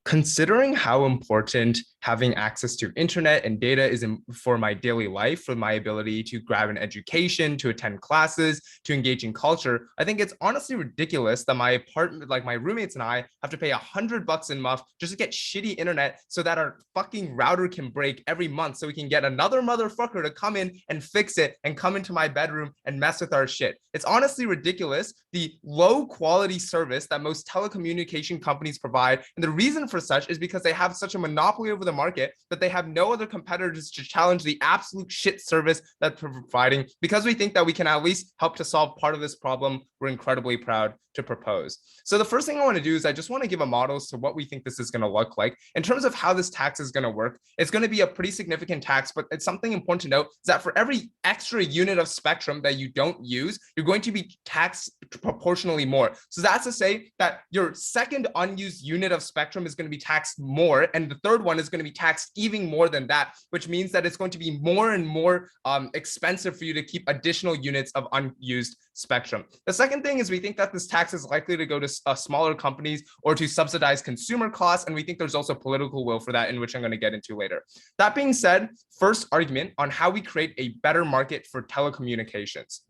Considering how important having access to internet and data is for my daily life, for my ability to grab an education, to attend classes, to engage in culture, I think it's honestly ridiculous that my apartment, like my roommates and I, have to pay $100 a month just to get shitty internet so that our fucking router can break every month so we can get another motherfucker to come in and fix it and come into my bedroom and mess with our shit. It's honestly ridiculous, the low quality service that most telecommunication companies provide. And the reason for such is because they have such a monopoly over the market that they have no other competitors to challenge the absolute shit service that they're providing. Because we think that we can at least help to solve part of this problem, we're incredibly proud to propose. So the first thing I want to do is I just want to give a model as to what we think this is going to look like. In terms of how this tax is going to work, it's going to be a pretty significant tax, but it's something important to note is that for every extra unit of spectrum that you don't use, you're going to be taxed proportionally more. So that's to say that your second unused unit of spectrum is going to be taxed more, and the third one is going to be taxed even more than that, which means that it's going to be more and more expensive for you to keep additional units of unused spectrum. The second thing is we think that this tax is likely to go to smaller companies or to subsidize consumer costs, and we think there's also political will for that, in which I'm going to get into later. That being said, first argument on how we create a better market for telecommunications.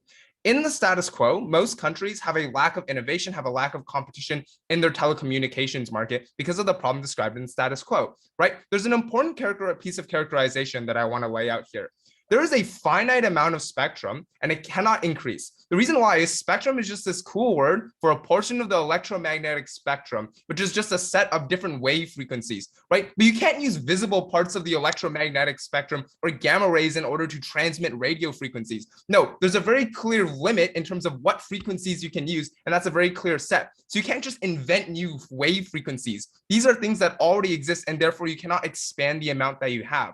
In the status quo, most countries have a lack of innovation, have a lack of competition in their telecommunications market because of the problem described in the status quo, right? There's an important piece of characterization that I want to lay out here. There is a finite amount of spectrum and it cannot increase. The reason why is spectrum is just this cool word for a portion of the electromagnetic spectrum, which is just a set of different wave frequencies, right? But you can't use visible parts of the electromagnetic spectrum or gamma rays in order to transmit radio frequencies. No, there's a very clear limit in terms of what frequencies you can use, and that's a very clear set. So you can't just invent new wave frequencies. These are things that already exist, and therefore you cannot expand the amount that you have.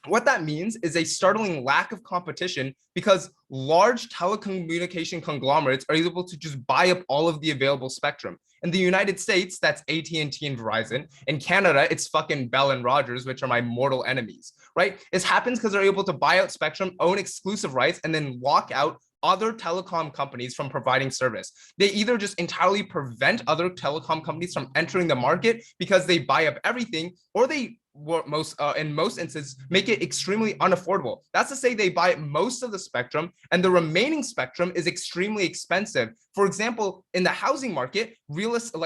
What that means is a startling lack of competition because large telecommunication conglomerates are able to just buy up all of the available spectrum. In the United States, that's AT&T and Verizon. In Canada, it's fucking Bell and Rogers, which are my mortal enemies, right? This happens because they're able to buy out spectrum, own exclusive rights, and then lock out other telecom companies from providing service. They either just entirely prevent other telecom companies from entering the market because they buy up everything, or they in most instances make it extremely unaffordable. That's to say they buy most of the spectrum and the remaining spectrum is extremely expensive. For example, in the housing market, real estate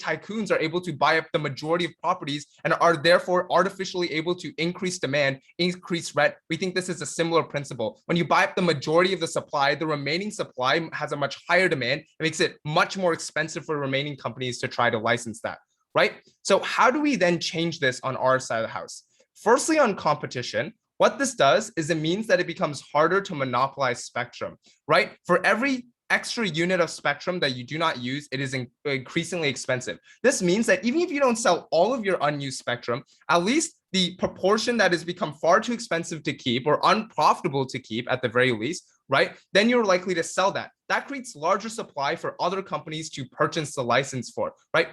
tycoons are able to buy up the majority of properties and are therefore artificially able to increase demand, increase rent. We think this is a similar principle. When you buy up the majority of the supply, the remaining supply has a much higher demand. It makes it much more expensive for remaining companies to try to license that. Right? So how do we then change this on our side of the house? Firstly, on competition, what this does is it means that it becomes harder to monopolize spectrum, right? For every extra unit of spectrum that you do not use, it is increasingly expensive. This means that even if you don't sell all of your unused spectrum, at least the proportion that has become far too expensive to keep or unprofitable to keep at the very least, right? Then you're likely to sell that. That creates larger supply for other companies to purchase the license for, right?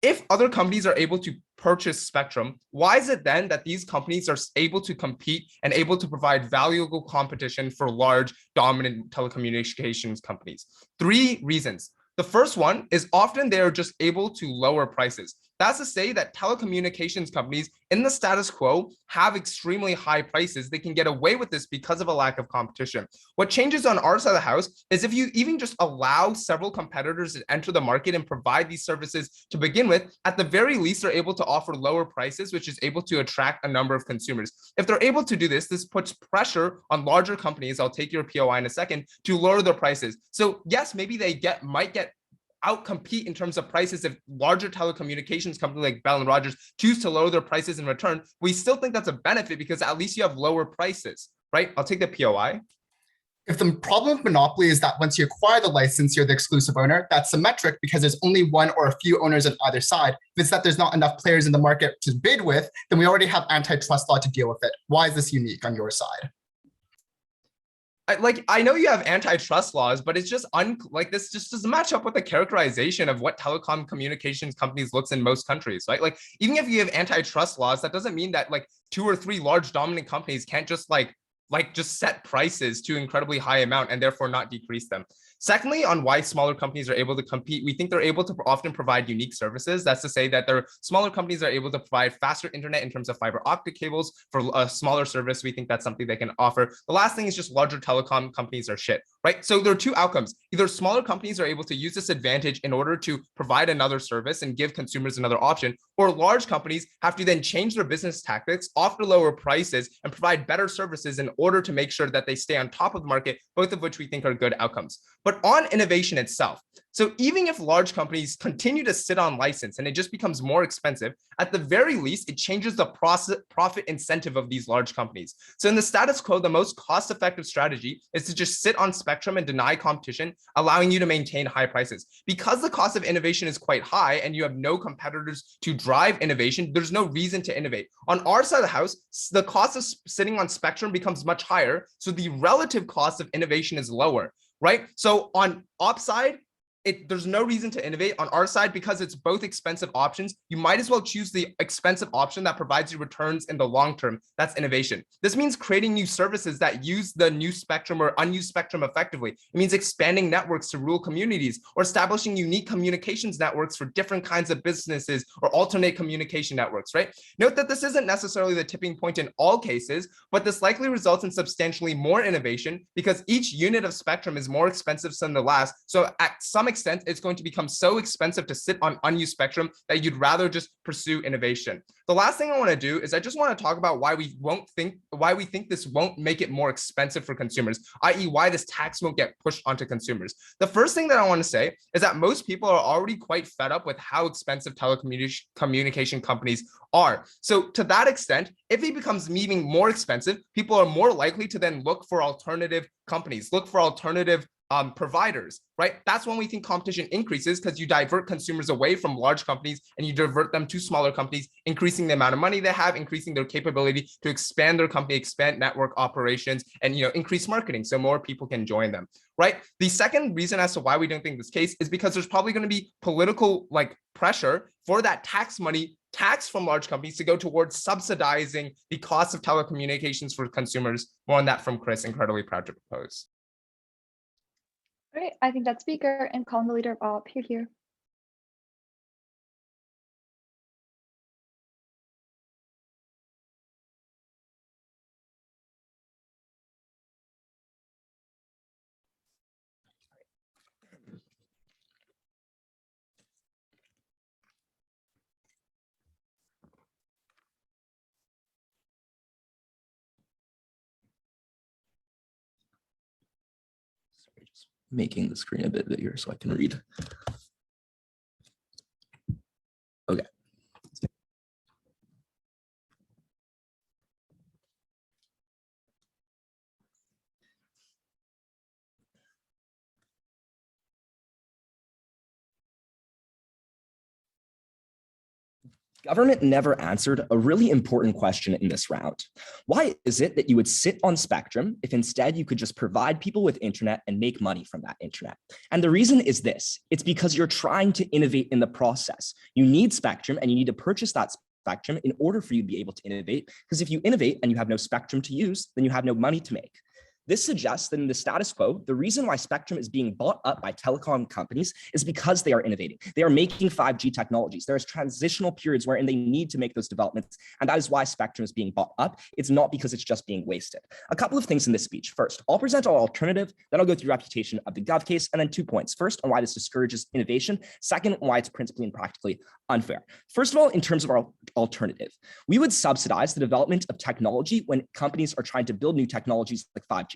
If other companies are able to purchase spectrum, why is it then that these companies are able to compete and able to provide valuable competition for large, dominant telecommunications companies? Three reasons. The first one is often they're just able to lower prices. That's to say that telecommunications companies in the status quo have extremely high prices. They can get away with this because of a lack of competition. What changes on our side of the house is if you even just allow several competitors to enter the market and provide these services to begin with, at the very least, they're able to offer lower prices, which is able to attract a number of consumers. If they're able to do this, this puts pressure on larger companies, I'll take your POI in a second, to lower their prices. So yes, maybe they might get outcompete in terms of prices if larger telecommunications companies like Bell and Rogers choose to lower their prices in return. We still think that's a benefit because at least you have lower prices, right? I'll take the POI. If the problem of monopoly is that once you acquire the license, you're the exclusive owner, that's symmetric because there's only one or a few owners on either side. If it's that there's not enough players in the market to bid with, then we already have antitrust law to deal with it. Why is this unique on your side? I know you have antitrust laws, but it's just this just doesn't match up with the characterization of what telecom communications companies looks in most countries, right? Like, even if you have antitrust laws, that doesn't mean that like 2 or 3 large dominant companies can't just just set prices to an incredibly high amount and therefore not decrease them. Secondly, on why smaller companies are able to compete, we think they're able to often provide unique services. That's to say that their smaller companies are able to provide faster internet in terms of fiber optic cables for a smaller service. We think that's something they can offer. The last thing is just larger telecom companies are shit, right? So there are two outcomes. Either smaller companies are able to use this advantage in order to provide another service and give consumers another option, or large companies have to then change their business tactics, offer lower prices, and provide better services in order to make sure that they stay on top of the market, both of which we think are good outcomes. But on innovation itself, so even if large companies continue to sit on license and it just becomes more expensive, at the very least, it changes the profit incentive of these large companies. So in the status quo, the most cost-effective strategy is to just sit on spectrum and deny competition, allowing you to maintain high prices. Because the cost of innovation is quite high and you have no competitors to drive innovation, there's no reason to innovate. On our side of the house, the cost of sitting on spectrum becomes much higher, so the relative cost of innovation is lower, right? So on op side, there's no reason to innovate. On our side, because it's both expensive options, you might as well choose the expensive option that provides you returns in the long term. That's innovation. This means creating new services that use the new spectrum or unused spectrum effectively. It means expanding networks to rural communities or establishing unique communications networks for different kinds of businesses or alternate communication networks, right? Note that this isn't necessarily the tipping point in all cases, but this likely results in substantially more innovation because each unit of spectrum is more expensive than the last. So at some extent, it's going to become so expensive to sit on unused spectrum that you'd rather just pursue innovation. The last thing I want to do is I just want to talk about why we think this won't make it more expensive for consumers, i.e. why this tax won't get pushed onto consumers. The first thing that I want to say is that most people are already quite fed up with how expensive telecommunication companies are. So to that extent, if it becomes even more expensive, people are more likely to then look for alternative companies, look for alternative providers, right? That's when we think competition increases because you divert consumers away from large companies and you divert them to smaller companies, increasing the amount of money they have, increasing their capability to expand their company, expand network operations, and increase marketing so more people can join them, right? The second reason as to why we don't think this case is because there's probably going to be political pressure for that tax money tax from large companies to go towards subsidizing the cost of telecommunications for consumers. More on that from Chris. Incredibly proud to propose. All right, I think that speaker and calling the leader of op here. Making the screen a bit bigger so I can read. Okay. Government never answered a really important question in this round. Why is it that you would sit on spectrum if instead you could just provide people with internet and make money from that internet? And the reason is this: it's because you're trying to innovate in the process. You need spectrum and you need to purchase that spectrum in order for you to be able to innovate. Because if you innovate and you have no spectrum to use, then you have no money to make. This suggests that in the status quo, the reason why spectrum is being bought up by telecom companies is because they are innovating. They are making 5G technologies. There's transitional periods wherein they need to make those developments. And that is why spectrum is being bought up. It's not because it's just being wasted. A couple of things in this speech. First, I'll present our alternative, then I'll go through reputation of the Gov case, and then 2 points. First, on why this discourages innovation. Second, why it's principally and practically unfair. First of all, in terms of our alternative, we would subsidize the development of technology when companies are trying to build new technologies like 5G.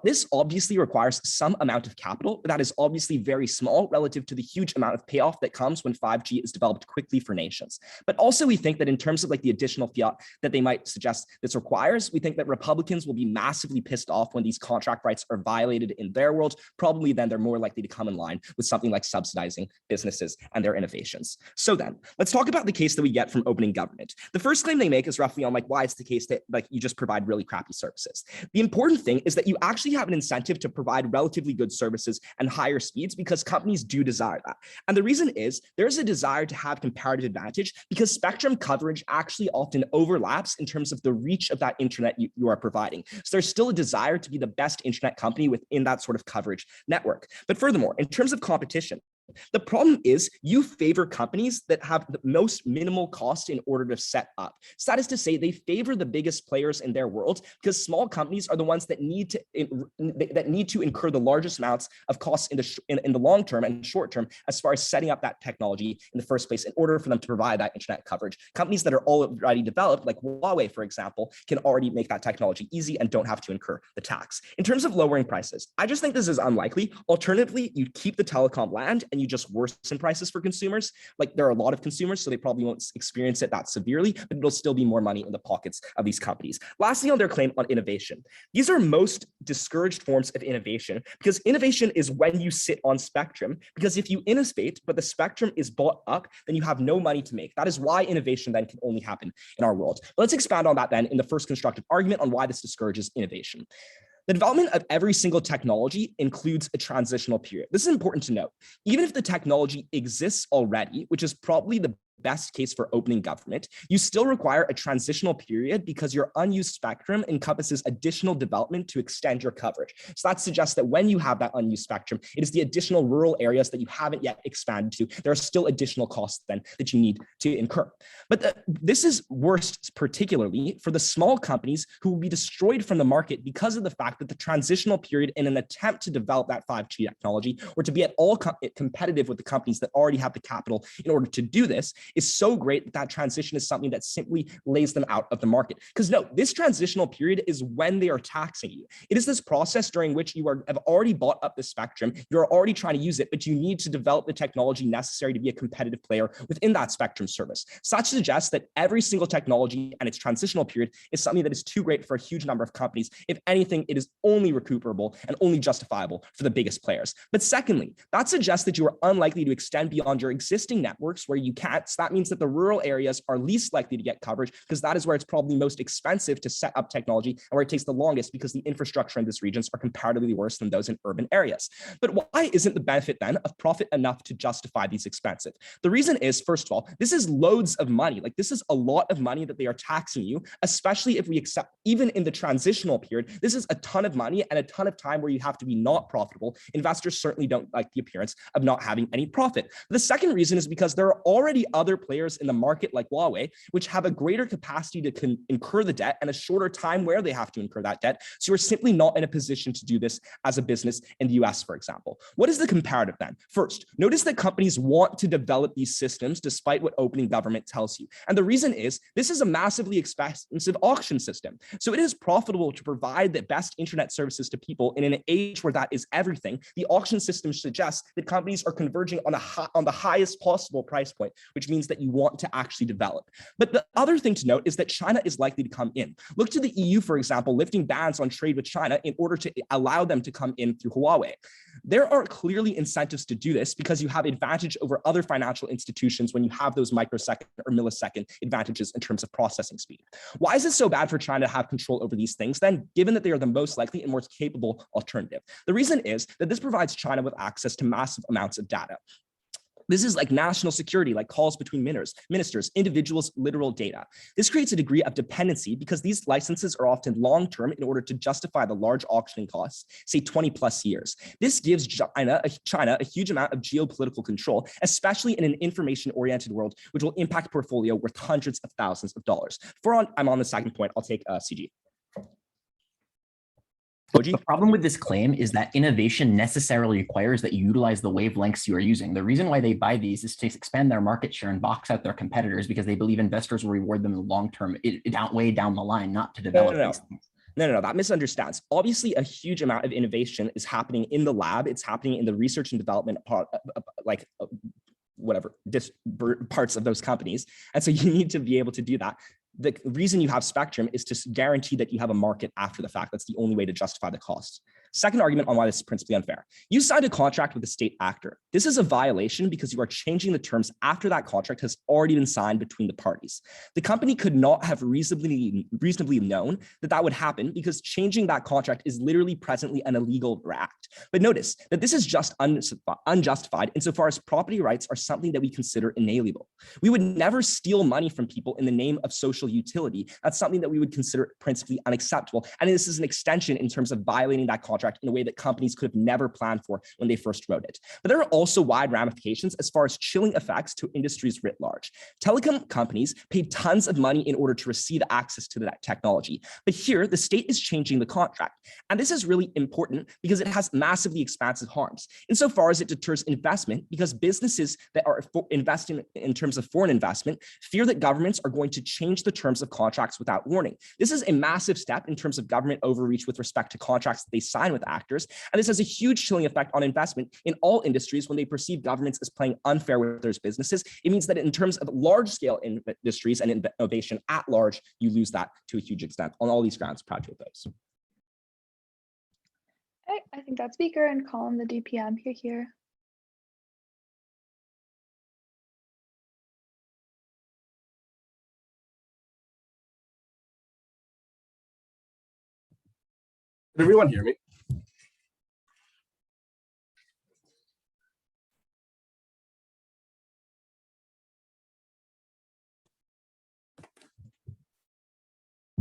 This obviously requires some amount of capital, but that is obviously very small relative to the huge amount of payoff that comes when 5G is developed quickly for nations. But also we think that in terms of the additional fiat that they might suggest this requires, we think that Republicans will be massively pissed off when these contract rights are violated in their world. Probably then they're more likely to come in line with something like subsidizing businesses and their innovations. So then let's talk about the case that we get from opening government. The first claim they make is roughly on why it's the case that you just provide really crappy services. The important thing is that you actually have an incentive to provide relatively good services and higher speeds because companies do desire that. And the reason is there's a desire to have comparative advantage because spectrum coverage actually often overlaps in terms of the reach of that internet you are providing. So there's still a desire to be the best internet company within that sort of coverage network. But furthermore, in terms of competition, the problem is you favor companies that have the most minimal cost in order to set up. So that is to say, they favor the biggest players in their world because small companies are the ones that need to incur the largest amounts of costs in the long term and short term as far as setting up that technology in the first place in order for them to provide that internet coverage. Companies that are already developed, like Huawei, for example, can already make that technology easy and don't have to incur the tax. In terms of lowering prices, I just think this is unlikely. Alternatively, you keep the telecom land and you just worsen prices for consumers. Like there are a lot of consumers, so they probably won't experience it that severely, but it'll still be more money in the pockets of these companies. Lastly, on their claim on innovation, these are most discouraged forms of innovation because innovation is when you sit on spectrum, because if you innovate, but the spectrum is bought up, then you have no money to make. That is why innovation then can only happen in our world. But let's expand on that then in the first constructive argument on why this discourages innovation. The development of every single technology includes a transitional period. This is important to note. Even if the technology exists already, which is probably the best case for opening government, you still require a transitional period because your unused spectrum encompasses additional development to extend your coverage. So that suggests that when you have that unused spectrum, it is the additional rural areas that you haven't yet expanded to. There are still additional costs then that you need to incur. But this is worst particularly for the small companies who will be destroyed from the market because of the fact that the transitional period in an attempt to develop that 5G technology or to be at all competitive with the companies that already have the capital in order to do this is so great that that transition is something that simply lays them out of the market. Because no, this transitional period is when they are taxing you. It is this process during which you have already bought up the spectrum, you're already trying to use it, but you need to develop the technology necessary to be a competitive player within that spectrum service. Such suggests that every single technology and its transitional period is something that is too great for a huge number of companies. If anything, it is only recuperable and only justifiable for the biggest players. But secondly, that suggests that you are unlikely to extend beyond your existing networks where you can't. So that means that the rural areas are least likely to get coverage because that is where it's probably most expensive to set up technology and where it takes the longest because the infrastructure in these regions are comparatively worse than those in urban areas. But why isn't the benefit then of profit enough to justify these expenses? The reason is, first of all, this is loads of money. Like this is a lot of money that they are taxing you, especially if we accept, even in the transitional period, this is a ton of money and a ton of time where you have to be not profitable. Investors certainly don't like the appearance of not having any profit. The second reason is because there are already other players in the market like Huawei, which have a greater capacity to incur the debt and a shorter time where they have to incur that debt. So you're simply not in a position to do this as a business in the US, for example. What is the comparative then? First, notice that companies want to develop these systems despite what opening government tells you. And the reason is this is a massively expensive auction system. So it is profitable to provide the best internet services to people in an age where that is everything. The auction system suggests that companies are converging on the highest possible price point, which means that you want to actually develop. But the other thing to note is that China is likely to come in. Look to the EU, for example, lifting bans on trade with China in order to allow them to come in through Huawei. There are clearly incentives to do this because you have advantage over other financial institutions when you have those microsecond or millisecond advantages in terms of processing speed. Why is it so bad for China to have control over these things then, given that they are the most likely and most capable alternative? The reason is that this provides China with access to massive amounts of data. This is like national security, like calls between ministers, individuals' literal data. This creates a degree of dependency because these licenses are often long-term in order to justify the large auctioning costs, say 20 plus years. This gives China a huge amount of geopolitical control, especially in an information-oriented world, which will impact portfolio worth hundreds of thousands of dollars. I'm on the second point, I'll take CG. The problem with this claim is that innovation necessarily requires that you utilize the wavelengths you are using. The reason why they buy these is to expand their market share and box out their competitors because they believe investors will reward them in the long term, way down the line, not to develop these things. No, that misunderstands. Obviously, a huge amount of innovation is happening in the lab. It's happening in the research and development part, parts of those companies. And so you need to be able to do that. The reason you have spectrum is to guarantee that you have a market after the fact. That's the only way to justify the cost. Second argument on why this is principally unfair. You signed a contract with a state actor. This is a violation because you are changing the terms after that contract has already been signed between the parties. The company could not have reasonably known that that would happen because changing that contract is literally presently an illegal act. But notice that this is just unjustified insofar as property rights are something that we consider inalienable. We would never steal money from people in the name of social utility. That's something that we would consider principally unacceptable. And this is an extension in terms of violating that contract in a way that companies could have never planned for when they first wrote it. But there are also wide ramifications as far as chilling effects to industries writ large. Telecom companies paid tons of money in order to receive access to that technology. But here, the state is changing the contract. And this is really important because it has massively expansive harms. Insofar as it deters investment, because businesses that are investing in terms of foreign investment fear that governments are going to change the terms of contracts without warning. This is a massive step in terms of government overreach with respect to contracts that they sign with actors. And this has a huge chilling effect on investment in all industries when they perceive governments as playing unfair with their businesses. It means that in terms of large scale industries and innovation at large, you lose that to a huge extent. On all these grounds, proud to oppose. Okay, I think that's speaker and Colin, the DPM here. Can everyone hear me?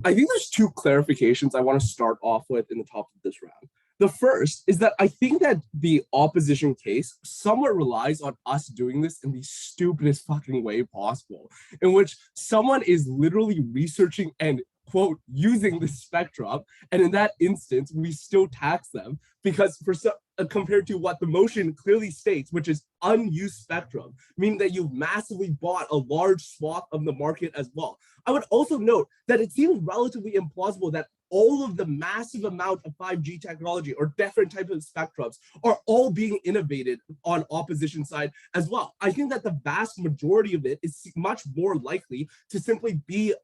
I think there's two clarifications I want to start off with in the top of this round. The first is that I think that the opposition case somewhat relies on us doing this in the stupidest fucking way possible, in which someone is literally researching and quote using the spectrum, and in that instance we still tax them because for some compared to what the motion clearly states, which is unused spectrum, meaning that you've massively bought a large swath of the market as well. I would also note that it seems relatively implausible that all of the massive amount of 5G technology or different types of spectrums are all being innovated on opposition side as well. I think that the vast majority of it is much more likely to simply be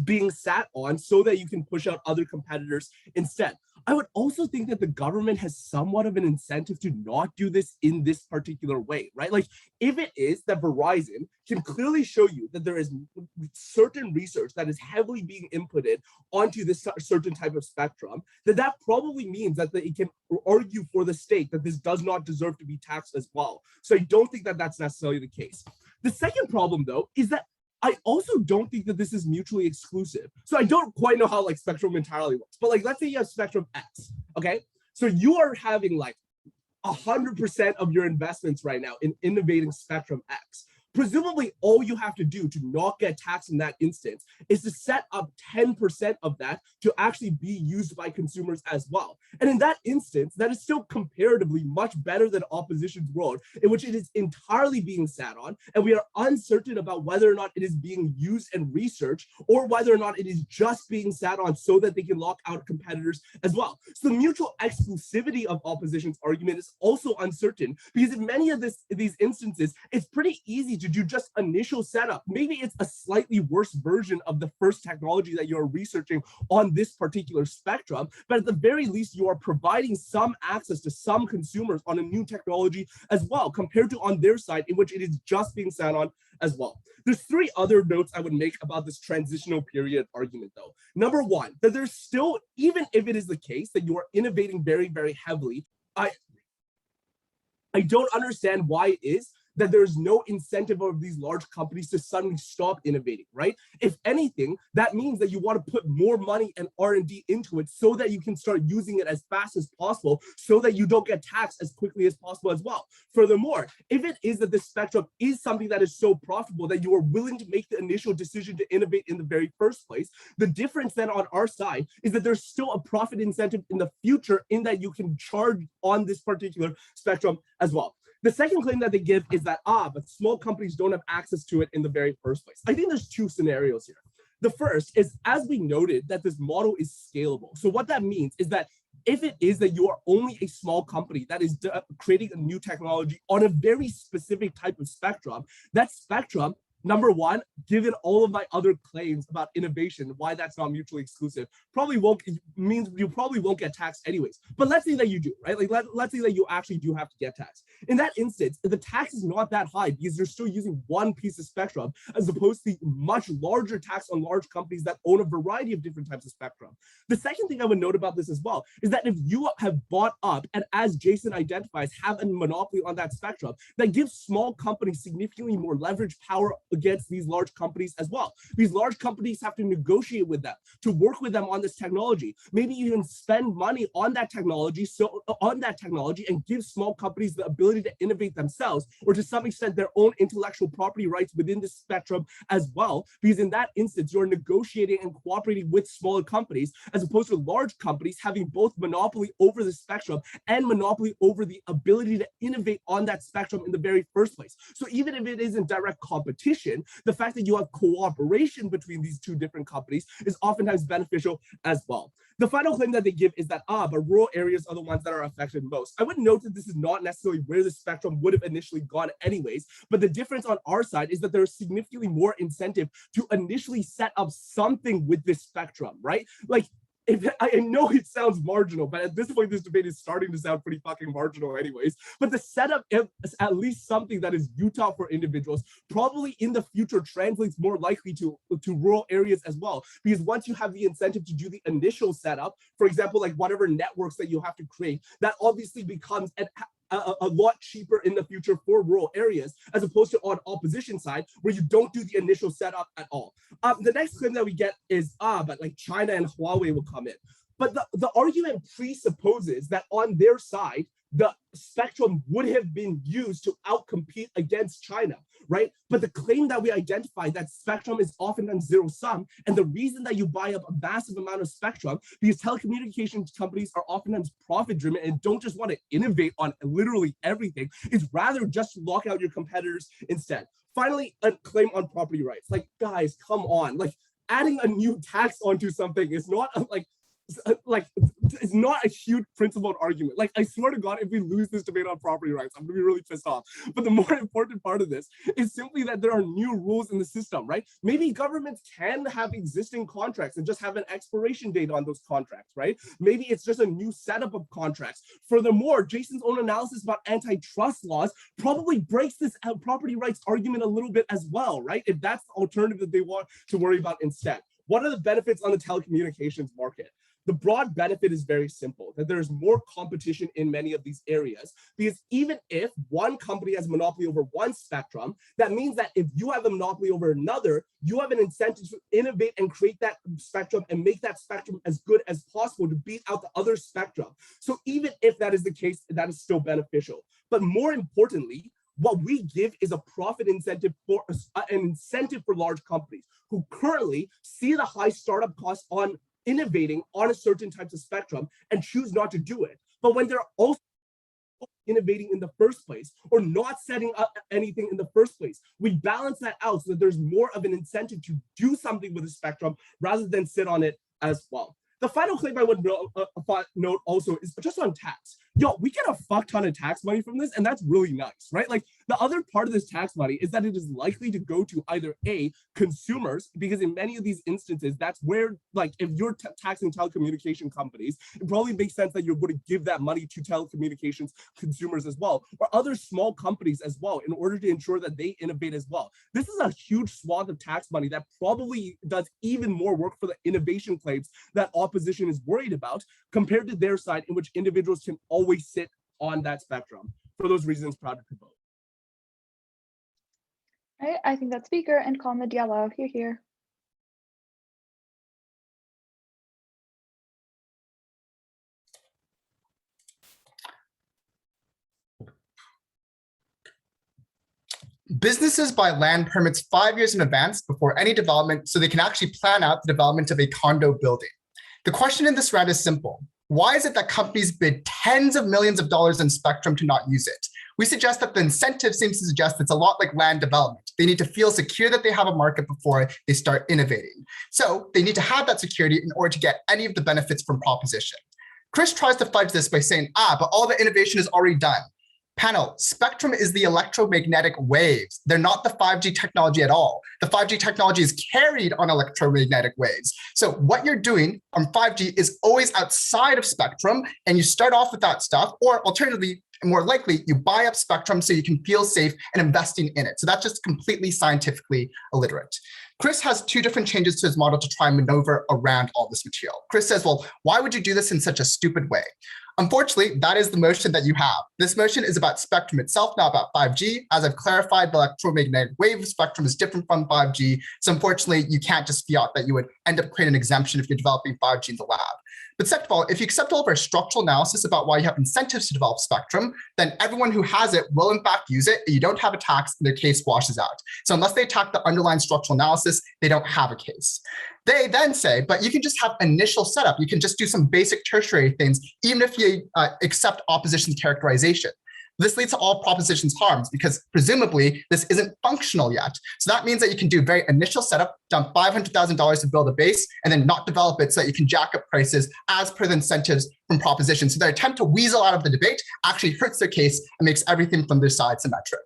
being sat on so that you can push out other competitors instead. I would also think that the government has somewhat of an incentive to not do this in this particular way, right? Like if it is that Verizon can clearly show you that there is certain research that is heavily being inputted onto this certain type of spectrum, then that probably means that it can argue for the state that this does not deserve to be taxed as well. So I don't think that that's necessarily the case. The second problem though is that I also don't think that this is mutually exclusive. So I don't quite know how like spectrum entirely works, but like, let's say you have spectrum X, okay? So you are having like 100% of your investments right now in innovating spectrum X. Presumably all you have to do to not get taxed in that instance is to set up 10% of that to actually be used by consumers as well. And in that instance, that is still comparatively much better than opposition's world, in which it is entirely being sat on, and we are uncertain about whether or not it is being used and researched, or whether or not it is just being sat on so that they can lock out competitors as well. So the mutual exclusivity of opposition's argument is also uncertain, because in many of these instances, it's pretty easy to do just initial setup. Maybe it's a slightly worse version of the first technology that you're researching on this particular spectrum, but at the very least, you are providing some access to some consumers on a new technology as well, compared to on their side, in which it is just being sat on as well. There's three other notes I would make about this transitional period argument though. Number one, that there's still, even if it is the case that you are innovating very, very heavily, I don't understand why it is that there's no incentive of these large companies to suddenly stop innovating, right? If anything, that means that you want to put more money and R&D into it so that you can start using it as fast as possible so that you don't get taxed as quickly as possible as well. Furthermore, if it is that the spectrum is something that is so profitable that you are willing to make the initial decision to innovate in the very first place, the difference then on our side is that there's still a profit incentive in the future in that you can charge on this particular spectrum as well. The second claim that they give is that, but small companies don't have access to it in the very first place. I think there's two scenarios here. The first is, as we noted, that this model is scalable. So what that means is that if it is that you are only a small company that is creating a new technology on a very specific type of spectrum, that spectrum Number one, given all of my other claims about innovation, why that's not mutually exclusive, probably won't means you probably won't get taxed anyways. But let's say that you do, right? Like let's say that you actually do have to get taxed. In that instance, the tax is not that high because you're still using one piece of spectrum as opposed to the much larger tax on large companies that own a variety of different types of spectrum. The second thing I would note about this as well is that if you have bought up and, as Jason identifies, have a monopoly on that spectrum, that gives small companies significantly more leverage power against these large companies as well. These large companies have to negotiate with them to work with them on this technology. Maybe even spend money on that technology, and give small companies the ability to innovate themselves, or to some extent their own intellectual property rights within the spectrum as well. Because in that instance, you're negotiating and cooperating with smaller companies, as opposed to large companies having both monopoly over the spectrum and monopoly over the ability to innovate on that spectrum in the very first place. So even if it isn't direct competition, the fact that you have cooperation between these two different companies is oftentimes beneficial as well. The final claim that they give is that, but rural areas are the ones that are affected most. I would note that this is not necessarily where the spectrum would have initially gone anyways, but the difference on our side is that there's significantly more incentive to initially set up something with this spectrum, right? Like, I know it sounds marginal, but at this point, this debate is starting to sound pretty fucking marginal anyways. But the setup is at least something that is utile for individuals, probably in the future translates more likely to rural areas as well. Because once you have the incentive to do the initial setup, for example, like whatever networks that you have to create, that obviously becomes a lot cheaper in the future for rural areas, as opposed to on opposition side where you don't do the initial setup at all. The next claim that we get is but like China and Huawei will come in. But the argument presupposes that on their side, the spectrum would have been used to outcompete against China, right? But the claim that we identified, that spectrum is oftentimes zero sum, and the reason that you buy up a massive amount of spectrum, because telecommunications companies are oftentimes profit driven and don't just want to innovate on literally everything, is rather just to lock out your competitors instead. Finally, a claim on property rights. Like, guys, come on. Like, adding a new tax onto something is not it's not a huge principled argument. Like, I swear to God, if we lose this debate on property rights, I'm gonna be really pissed off. But the more important part of this is simply that there are new rules in the system, right? Maybe governments can have existing contracts and just have an expiration date on those contracts, right? Maybe it's just a new setup of contracts. Furthermore, Jason's own analysis about antitrust laws probably breaks this property rights argument a little bit as well, right? If that's the alternative that they want to worry about instead. What are the benefits on the telecommunications market? The broad benefit is very simple, that there's more competition in many of these areas, because even if one company has a monopoly over one spectrum, that means that if you have a monopoly over another, you have an incentive to innovate and create that spectrum and make that spectrum as good as possible to beat out the other spectrum. So even if that is the case, that is still beneficial. But more importantly, what we give is a profit incentive for an incentive for large companies who currently see the high startup costs on innovating on a certain types of spectrum and choose not to do it. But when they're also innovating in the first place or not setting up anything in the first place, we balance that out so that there's more of an incentive to do something with the spectrum rather than sit on it as well. The final claim I would note also is just on tax. Yo, we get a fuck ton of tax money from this, and that's really nice, right? Like, the other part of this tax money is that it is likely to go to either A, consumers, because in many of these instances, that's where, like, if you're taxing telecommunication companies, it probably makes sense that you're going to give that money to telecommunications consumers as well, or other small companies as well, in order to ensure that they innovate as well. This is a huge swath of tax money that probably does even more work for the innovation claims that opposition is worried about, compared to their side, in which individuals can always sit on that spectrum. For those reasons, proud to vote. All right, I think that's speaker and call the yellow. Here. Businesses buy land permits 5 years in advance before any development so they can actually plan out the development of a condo building. The question in this round is simple. Why is it that companies bid tens of millions of dollars in spectrum to not use it? We suggest that the incentive seems to suggest it's a lot like land development. They need to feel secure that they have a market before they start innovating. So they need to have that security in order to get any of the benefits from proposition. Chris tries to fudge this by saying, but all the innovation is already done. Panel, spectrum is the electromagnetic waves. They're not the 5G technology at all. The 5G technology is carried on electromagnetic waves. So what you're doing on 5G is always outside of spectrum, and you start off with that stuff, or alternatively, more likely, you buy up spectrum so you can feel safe and investing in it. So that's just completely scientifically illiterate. Chris has two different changes to his model to try and maneuver around all this material. Chris says, well, why would you do this in such a stupid way? Unfortunately, that is the motion that you have. This motion is about spectrum itself, not about 5G. As I've clarified, the electromagnetic wave spectrum is different from 5G. So unfortunately, you can't just fiat that you would end up creating an exemption if you're developing 5G in the lab. But second of all, if you accept all of our structural analysis about why you have incentives to develop spectrum, then everyone who has it will in fact use it. You don't have a tax, and their case washes out. So unless they attack the underlying structural analysis, they don't have a case. They then say, but you can just have initial setup. You can just do some basic tertiary things, even if you accept opposition's characterization. This leads to all propositions harms because presumably this isn't functional yet. So that means that you can do very initial setup, dump $500,000 to build a base, and then not develop it so that you can jack up prices as per the incentives from proposition. So their attempt to weasel out of the debate actually hurts their case and makes everything from their side symmetric.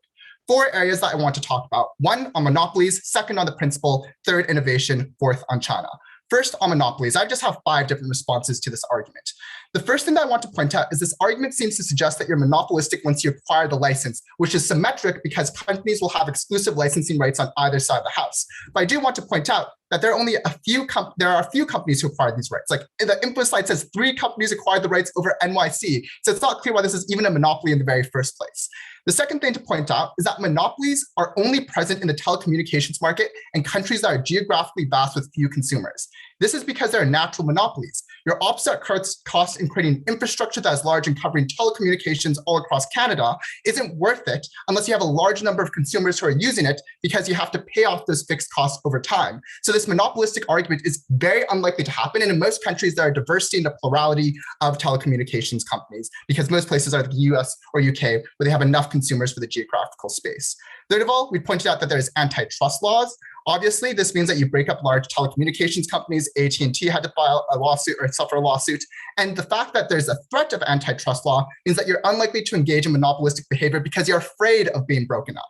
4 areas that I want to talk about. 1 on monopolies, 2nd on the principle, 3rd innovation, 4th on China. First, on monopolies, I just have 5 different responses to this argument. The first thing that I want to point out is this argument seems to suggest that you're monopolistic once you acquire the license, which is symmetric because companies will have exclusive licensing rights on either side of the house. But I do want to point out that there are only a few companies who acquired these rights. Like the info slide says 3 companies acquired the rights over NYC. So it's not clear why this is even a monopoly in the very first place. The second thing to point out is that monopolies are only present in the telecommunications market in countries that are geographically vast with few consumers. This is because there are natural monopolies. Your opposite cost in creating infrastructure that is large and covering telecommunications all across Canada isn't worth it unless you have a large number of consumers who are using it because you have to pay off those fixed costs over time. So this monopolistic argument is very unlikely to happen. And in most countries, there are diversity and a plurality of telecommunications companies because most places are the US or UK where they have enough consumers for the geographical space. Third of all, we pointed out that there's antitrust laws. Obviously, this means that you break up large telecommunications companies. AT&T had to file a lawsuit or suffer a lawsuit. And the fact that there's a threat of antitrust law means that you're unlikely to engage in monopolistic behavior because you're afraid of being broken up.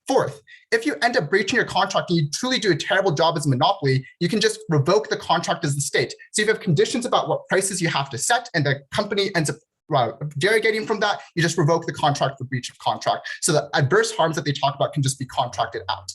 Fourth, if you end up breaching your contract and you truly do a terrible job as a monopoly, you can just revoke the contract as the state. So if you have conditions about what prices you have to set and the company ends up derogating from that, you just revoke the contract for breach of contract. So the adverse harms that they talk about can just be contracted out.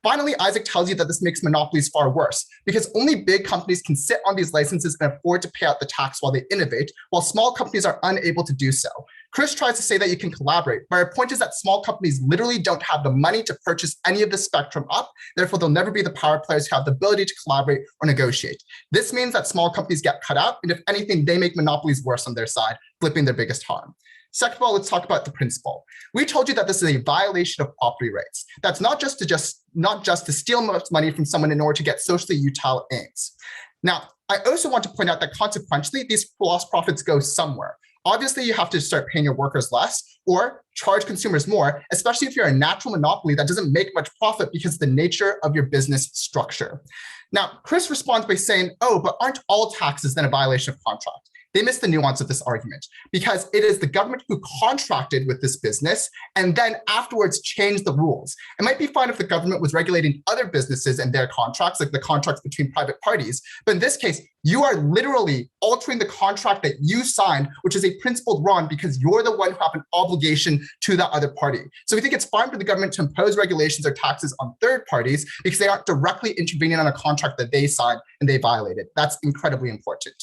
Finally, Isaac tells you that this makes monopolies far worse because only big companies can sit on these licenses and afford to pay out the tax while they innovate, while small companies are unable to do so. Chris tries to say that you can collaborate, but our point is that small companies literally don't have the money to purchase any of the spectrum up. Therefore, they'll never be the power players who have the ability to collaborate or negotiate. This means that small companies get cut out, and if anything, they make monopolies worse on their side, flipping their biggest harm. Second of all, let's talk about the principle. We told you that this is a violation of property rights. That's not just to steal money from someone in order to get socially utile aims. Now, I also want to point out that consequentially, these lost profits go somewhere. Obviously, you have to start paying your workers less or charge consumers more, especially if you're a natural monopoly that doesn't make much profit because of the nature of your business structure. Now, Chris responds by saying, oh, but aren't all taxes then a violation of contract? They miss the nuance of this argument because it is the government who contracted with this business and then afterwards changed the rules. It might be fine if the government was regulating other businesses and their contracts, like the contracts between private parties. But in this case, you are literally altering the contract that you signed, which is a principled wrong because you're the one who have an obligation to that other party. So we think it's fine for the government to impose regulations or taxes on third parties because they aren't directly intervening on a contract that they signed and they violated. That's incredibly important.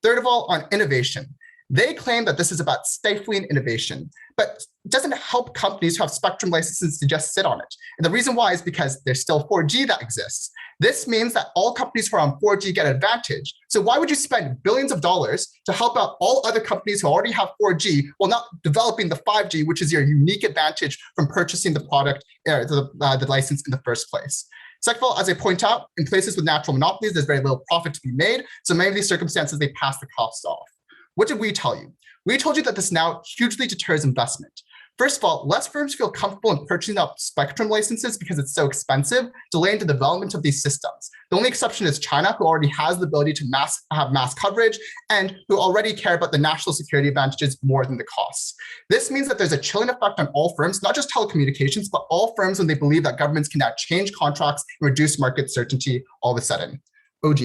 Third of all, on innovation, they claim that this is about stifling innovation, but it doesn't help companies who have spectrum licenses to just sit on it. And the reason why is because there's still 4G that exists. This means that all companies who are on 4G get an advantage. So why would you spend billions of dollars to help out all other companies who already have 4G while not developing the 5G, which is your unique advantage from purchasing the product, the license in the first place? Second of all, as I point out, in places with natural monopolies, there's very little profit to be made. So many of these circumstances, they pass the costs off. What did we tell you? We told you that this now hugely deters investment. First of all, less firms feel comfortable in purchasing up spectrum licenses because it's so expensive, delaying the development of these systems. The only exception is China, who already has the ability to have mass coverage and who already care about the national security advantages more than the costs. This means that there's a chilling effect on all firms, not just telecommunications, but all firms when they believe that governments can now change contracts and reduce market certainty all of a sudden. OG.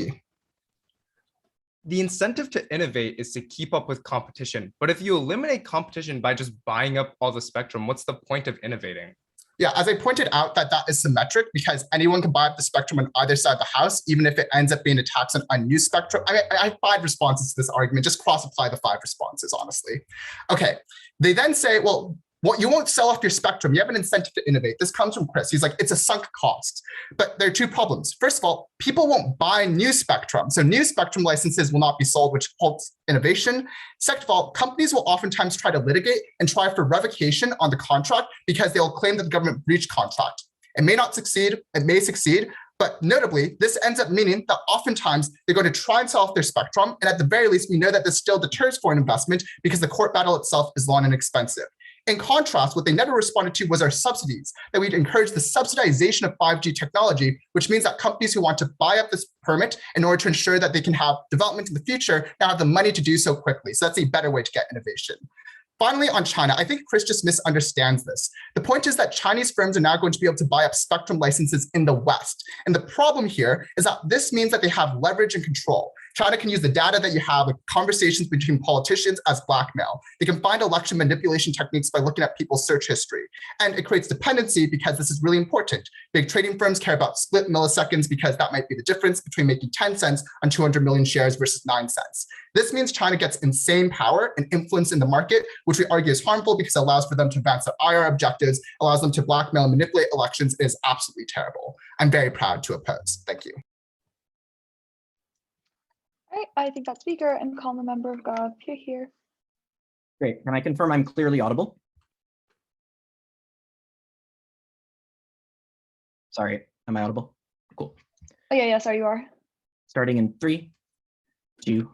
The incentive to innovate is to keep up with competition. But if you eliminate competition by just buying up all the spectrum, what's the point of innovating? Yeah, as I pointed out, that is symmetric because anyone can buy up the spectrum on either side of the house, even if it ends up being a tax on unused spectrum. I mean, I have 5 responses to this argument. Just cross-apply the 5 responses, honestly. Okay, they then say, well, you won't sell off your spectrum. You have an incentive to innovate. This comes from Chris. He's like, it's a sunk cost. But there are 2 problems. First of all, people won't buy new spectrum. So new spectrum licenses will not be sold, which halts innovation. Second of all, companies will oftentimes try to litigate and try for revocation on the contract because they'll claim that the government breached contract. It may not succeed. It may succeed. But notably, this ends up meaning that oftentimes they're going to try and sell off their spectrum. And at the very least, we know that this still deters foreign investment because the court battle itself is long and expensive. In contrast, what they never responded to was our subsidies, that we'd encourage the subsidization of 5G technology, which means that companies who want to buy up this permit in order to ensure that they can have development in the future now have the money to do so quickly. So that's a better way to get innovation. Finally, on China, I think Chris just misunderstands this. The point is that Chinese firms are now going to be able to buy up spectrum licenses in the West. And the problem here is that this means that they have leverage and control. China can use the data that you have with conversations between politicians as blackmail. They can find election manipulation techniques by looking at people's search history. And it creates dependency because this is really important. Big trading firms care about split milliseconds because that might be the difference between making 10 cents on 200 million shares versus 9 cents. This means China gets insane power and influence in the market, which we argue is harmful because it allows for them to advance their IR objectives, allows them to blackmail and manipulate elections. It is absolutely terrible. I'm very proud to oppose. Thank you. All right, I think that speaker and call the member of God here. Great. Can I confirm I'm clearly audible? Sorry, am I audible? Cool. Oh, yeah, sorry, you are. Starting in 3, 2,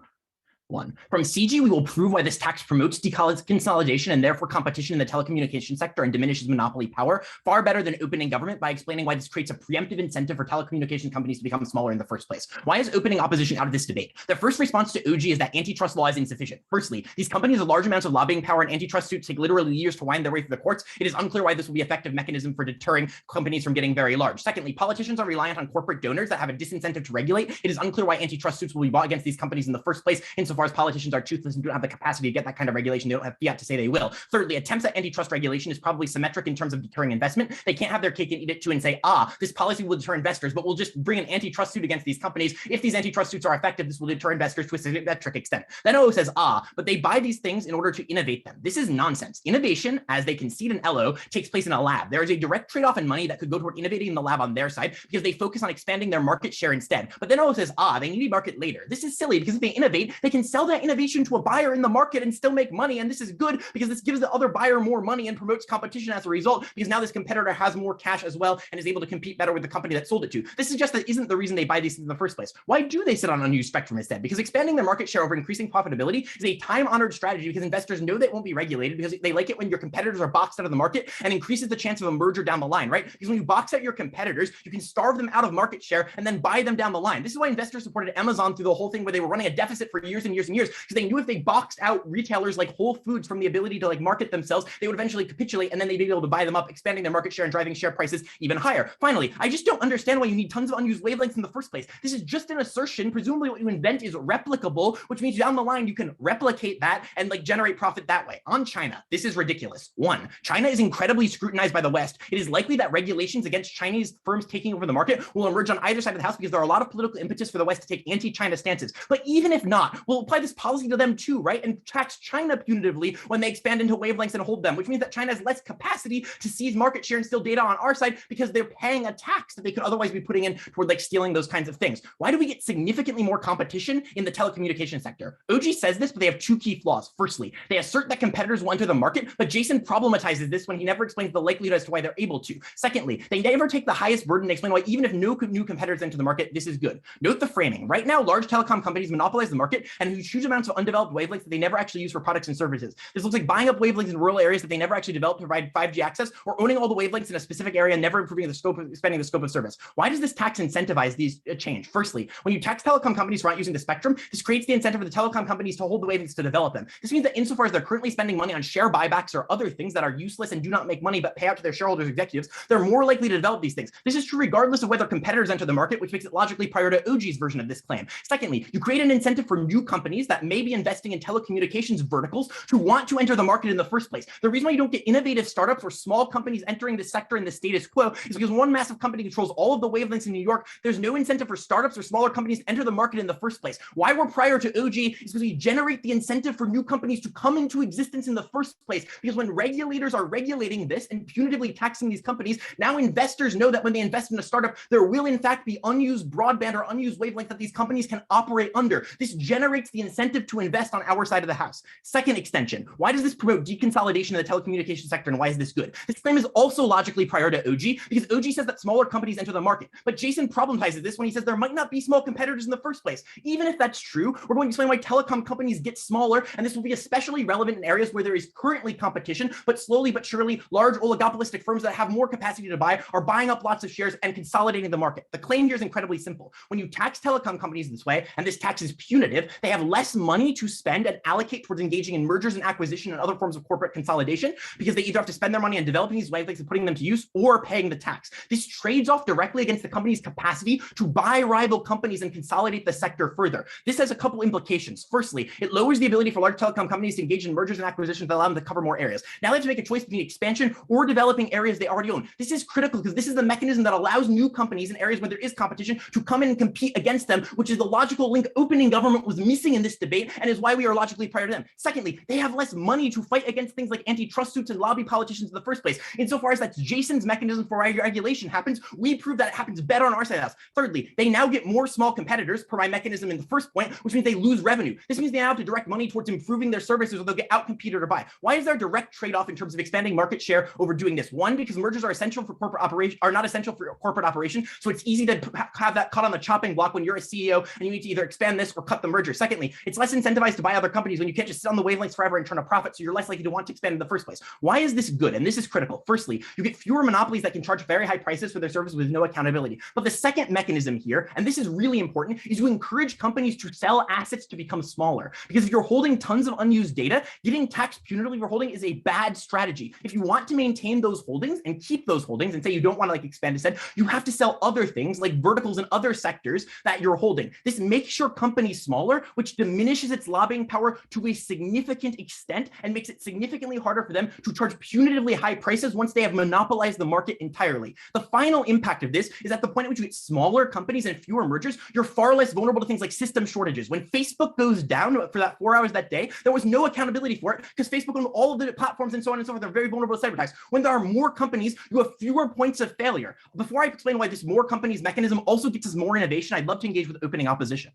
1. From CG, we will prove why this tax promotes deconsolidation and therefore competition in the telecommunications sector and diminishes monopoly power far better than opening government by explaining why this creates a preemptive incentive for telecommunication companies to become smaller in the first place. Why is opening opposition out of this debate? The first response to OG is that antitrust law is insufficient. Firstly, these companies have large amounts of lobbying power and antitrust suits take literally years to wind their way through the courts. It is unclear why this will be an effective mechanism for deterring companies from getting very large. Secondly, politicians are reliant on corporate donors that have a disincentive to regulate. It is unclear why antitrust suits will be brought against these companies in the first place, insofar as politicians are toothless and don't have the capacity to get that kind of regulation. They don't have fiat to say they will. Thirdly, attempts at antitrust regulation is probably symmetric in terms of deterring investment. They can't have their cake and eat it too and say, this policy will deter investors, but we'll just bring an antitrust suit against these companies. If these antitrust suits are effective, this will deter investors to a symmetric extent. Then OO says, but they buy these things in order to innovate them. This is nonsense. Innovation, as they concede in LO, takes place in a lab. There is a direct trade-off in money that could go toward innovating in the lab on their side because they focus on expanding their market share instead. But then OO says, they need a market later. This is silly because if they innovate, they can sell that innovation to a buyer in the market and still make money. And this is good because this gives the other buyer more money and promotes competition as a result, because now this competitor has more cash as well and is able to compete better with the company that sold it to. This suggests that isn't the reason they buy these things in the first place. Why do they sit on unused spectrum instead? Because expanding their market share over increasing profitability is a time-honored strategy because investors know that it won't be regulated, because they like it when your competitors are boxed out of the market and increases the chance of a merger down the line, right? Because when you box out your competitors, you can starve them out of market share and then buy them down the line. This is why investors supported Amazon through the whole thing where they were running a deficit for years and years and years, because they knew if they boxed out retailers like Whole Foods from the ability to market themselves, they would eventually capitulate and then they'd be able to buy them up, expanding their market share and driving share prices even higher. Finally, I just don't understand why you need tons of unused wavelengths in the first place. This is just an assertion. Presumably what you invent is replicable, which means down the line you can replicate that and generate profit that way. On China, this is ridiculous. 1, China is incredibly scrutinized by the West. It is likely that regulations against Chinese firms taking over the market will emerge on either side of the house because there are a lot of political impetus for the West to take anti-China stances. But even if not, we'll apply this policy to them too, right? And tax China punitively when they expand into wavelengths and hold them, which means that China has less capacity to seize market share and steal data on our side because they're paying a tax that they could otherwise be putting in toward stealing those kinds of things. Why do we get significantly more competition in the telecommunications sector? OG says this, but they have 2 key flaws. Firstly, they assert that competitors will enter the market, but Jason problematizes this when he never explains the likelihood as to why they're able to. Secondly, they never take the highest burden to explain why even if no new competitors enter the market, this is good. Note the framing. Right now, large telecom companies monopolize the market and huge amounts of undeveloped wavelengths that they never actually use for products and services. This looks like buying up wavelengths in rural areas that they never actually developed to provide 5G access, or owning all the wavelengths in a specific area and never improving the scope of expanding the scope of service. Why does this tax incentivize these change? Firstly, when you tax telecom companies for not using the spectrum, this creates the incentive for the telecom companies to hold the wavelengths to develop them. This means that insofar as they're currently spending money on share buybacks or other things that are useless and do not make money but pay out to their shareholders, executives, they're more likely to develop these things. This is true regardless of whether competitors enter the market, which makes it logically prior to OG's version of this claim. Secondly, you create an incentive for new companies that may be investing in telecommunications verticals to want to enter the market in the first place. The reason why you don't get innovative startups or small companies entering the sector in the status quo is because one massive company controls all of the wavelengths in New York. There's no incentive for startups or smaller companies to enter the market in the first place. Why we're prior to OG is because we generate the incentive for new companies to come into existence in the first place. Because when regulators are regulating this and punitively taxing these companies, now investors know that when they invest in a startup, there will in fact be unused broadband or unused wavelength that these companies can operate under. This generates the incentive to invest on our side of the house. Second extension, why does this promote deconsolidation in the telecommunications sector, and why is this good? This claim is also logically prior to OG because OG says that smaller companies enter the market, but Jason problematizes this when he says there might not be small competitors in the first place. Even if that's true, we're going to explain why telecom companies get smaller, and this will be especially relevant in areas where there is currently competition, but slowly but surely large oligopolistic firms that have more capacity to buy are buying up lots of shares and consolidating the market. The claim here is incredibly simple. When you tax telecom companies this way, and this tax is punitive, they have less money to spend and allocate towards engaging in mergers and acquisition and other forms of corporate consolidation, because they either have to spend their money on developing these wavelengths and putting them to use or paying the tax. This trades off directly against the company's capacity to buy rival companies and consolidate the sector further. This has a couple implications. Firstly, it lowers the ability for large telecom companies to engage in mergers and acquisitions that allow them to cover more areas. Now they have to make a choice between expansion or developing areas they already own. This is critical because this is the mechanism that allows new companies in areas where there is competition to come in and compete against them, which is the logical link opening government was missing in this debate and is why we are logically prior to them. Secondly, they have less money to fight against things like antitrust suits and lobby politicians in the first place. Insofar as that's Jason's mechanism for regulation happens, we prove that it happens better on our side of the house. Thirdly, they now get more small competitors per my mechanism in the first point, which means they lose revenue. This means they now have to direct money towards improving their services or they'll get outcompeted or buy. Why is there a direct trade-off in terms of expanding market share over doing this? One, because mergers are essential for corporate operation, are not essential for corporate operation. So it's easy to have that caught on the chopping block when you're a CEO and you need to either expand this or cut the merger. Secondly, it's less incentivized to buy other companies when you can't just sit on the wavelengths forever and turn a profit. So you're less likely to want to expand in the first place. Why is this good? And this is critical. Firstly, you get fewer monopolies that can charge very high prices for their services with no accountability. But the second mechanism here, and this is really important, is you encourage companies to sell assets to become smaller. Because if you're holding tons of unused data, getting taxed punitively for holding is a bad strategy. If you want to maintain those holdings and keep those holdings and say you don't want to expand instead, you have to sell other things like verticals and other sectors that you're holding. This makes your company smaller, which diminishes its lobbying power to a significant extent and makes it significantly harder for them to charge punitively high prices once they have monopolized the market entirely. The final impact of this is at the point at which you get smaller companies and fewer mergers, you're far less vulnerable to things like system shortages. When Facebook goes down for that 4 hours that day, there was no accountability for it because Facebook owned all of the platforms and so on and so forth. They're very vulnerable to cyber attacks. When there are more companies, you have fewer points of failure. Before I explain why this more companies mechanism also gets us more innovation, I'd love to engage with opening opposition.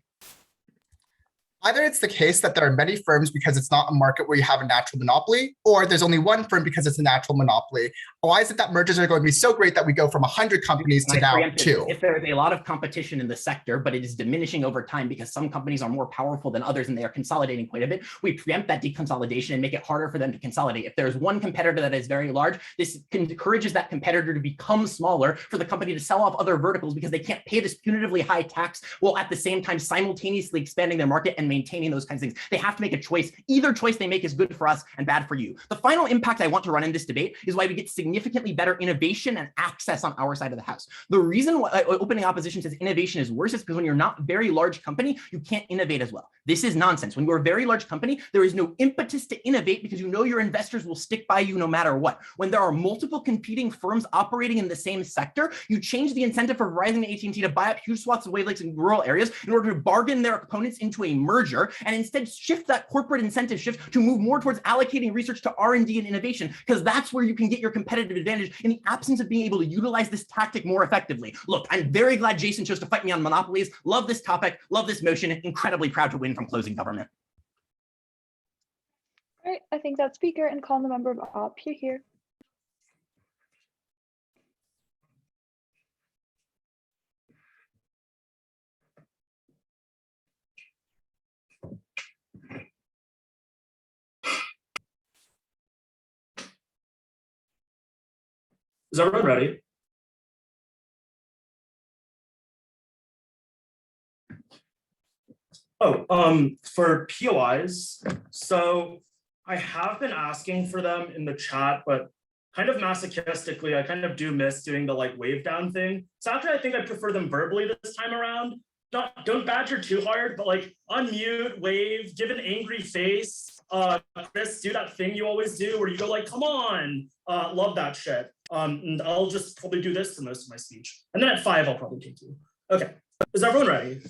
Either it's the case that there are many firms because it's not a market where you have a natural monopoly, or there's only one firm because it's a natural monopoly. Why is it that mergers are going to be so great that we go from 100 companies to now 2? If there is a lot of competition in the sector, but it is diminishing over time because some companies are more powerful than others and they are consolidating quite a bit, we preempt that deconsolidation and make it harder for them to consolidate. If there's one competitor that is very large, this encourages that competitor to become smaller for the company to sell off other verticals because they can't pay this punitively high tax while at the same time simultaneously expanding their market and maintaining those kinds of things. They have to make a choice. Either choice they make is good for us and bad for you. The final impact I want to run in this debate is why we get significantly better innovation and access on our side of the house. The reason why opening opposition says innovation is worse is because when you're not a very large company, you can't innovate as well. This is nonsense. When you're a very large company, there is no impetus to innovate because you know your investors will stick by you no matter what. When there are multiple competing firms operating in the same sector, you change the incentive for Verizon and AT&T to buy up huge swaths of wavelengths in rural areas in order to bargain their opponents into a merger and instead shift that corporate incentive shift to move more towards allocating research to R&D and innovation, because that's where you can get your competitive advantage in the absence of being able to utilize this tactic more effectively. Look, I'm very glad Jason chose to fight me on monopolies. Love this topic, love this motion, incredibly proud to win from closing government. All right, I think that speaker and call the member up here. Is everyone ready? For POIs, so I have been asking for them in the chat, but kind of masochistically, I kind of do miss doing the like wave down thing. So actually, I think I prefer them verbally this time around. Don't badger too hard, but like unmute, wave, give an angry face. Chris, do that thing you always do where you go like, come on. Love that shit. And I'll just probably do this for most of my speech. And then at 5, I'll probably take you. Okay, is everyone ready?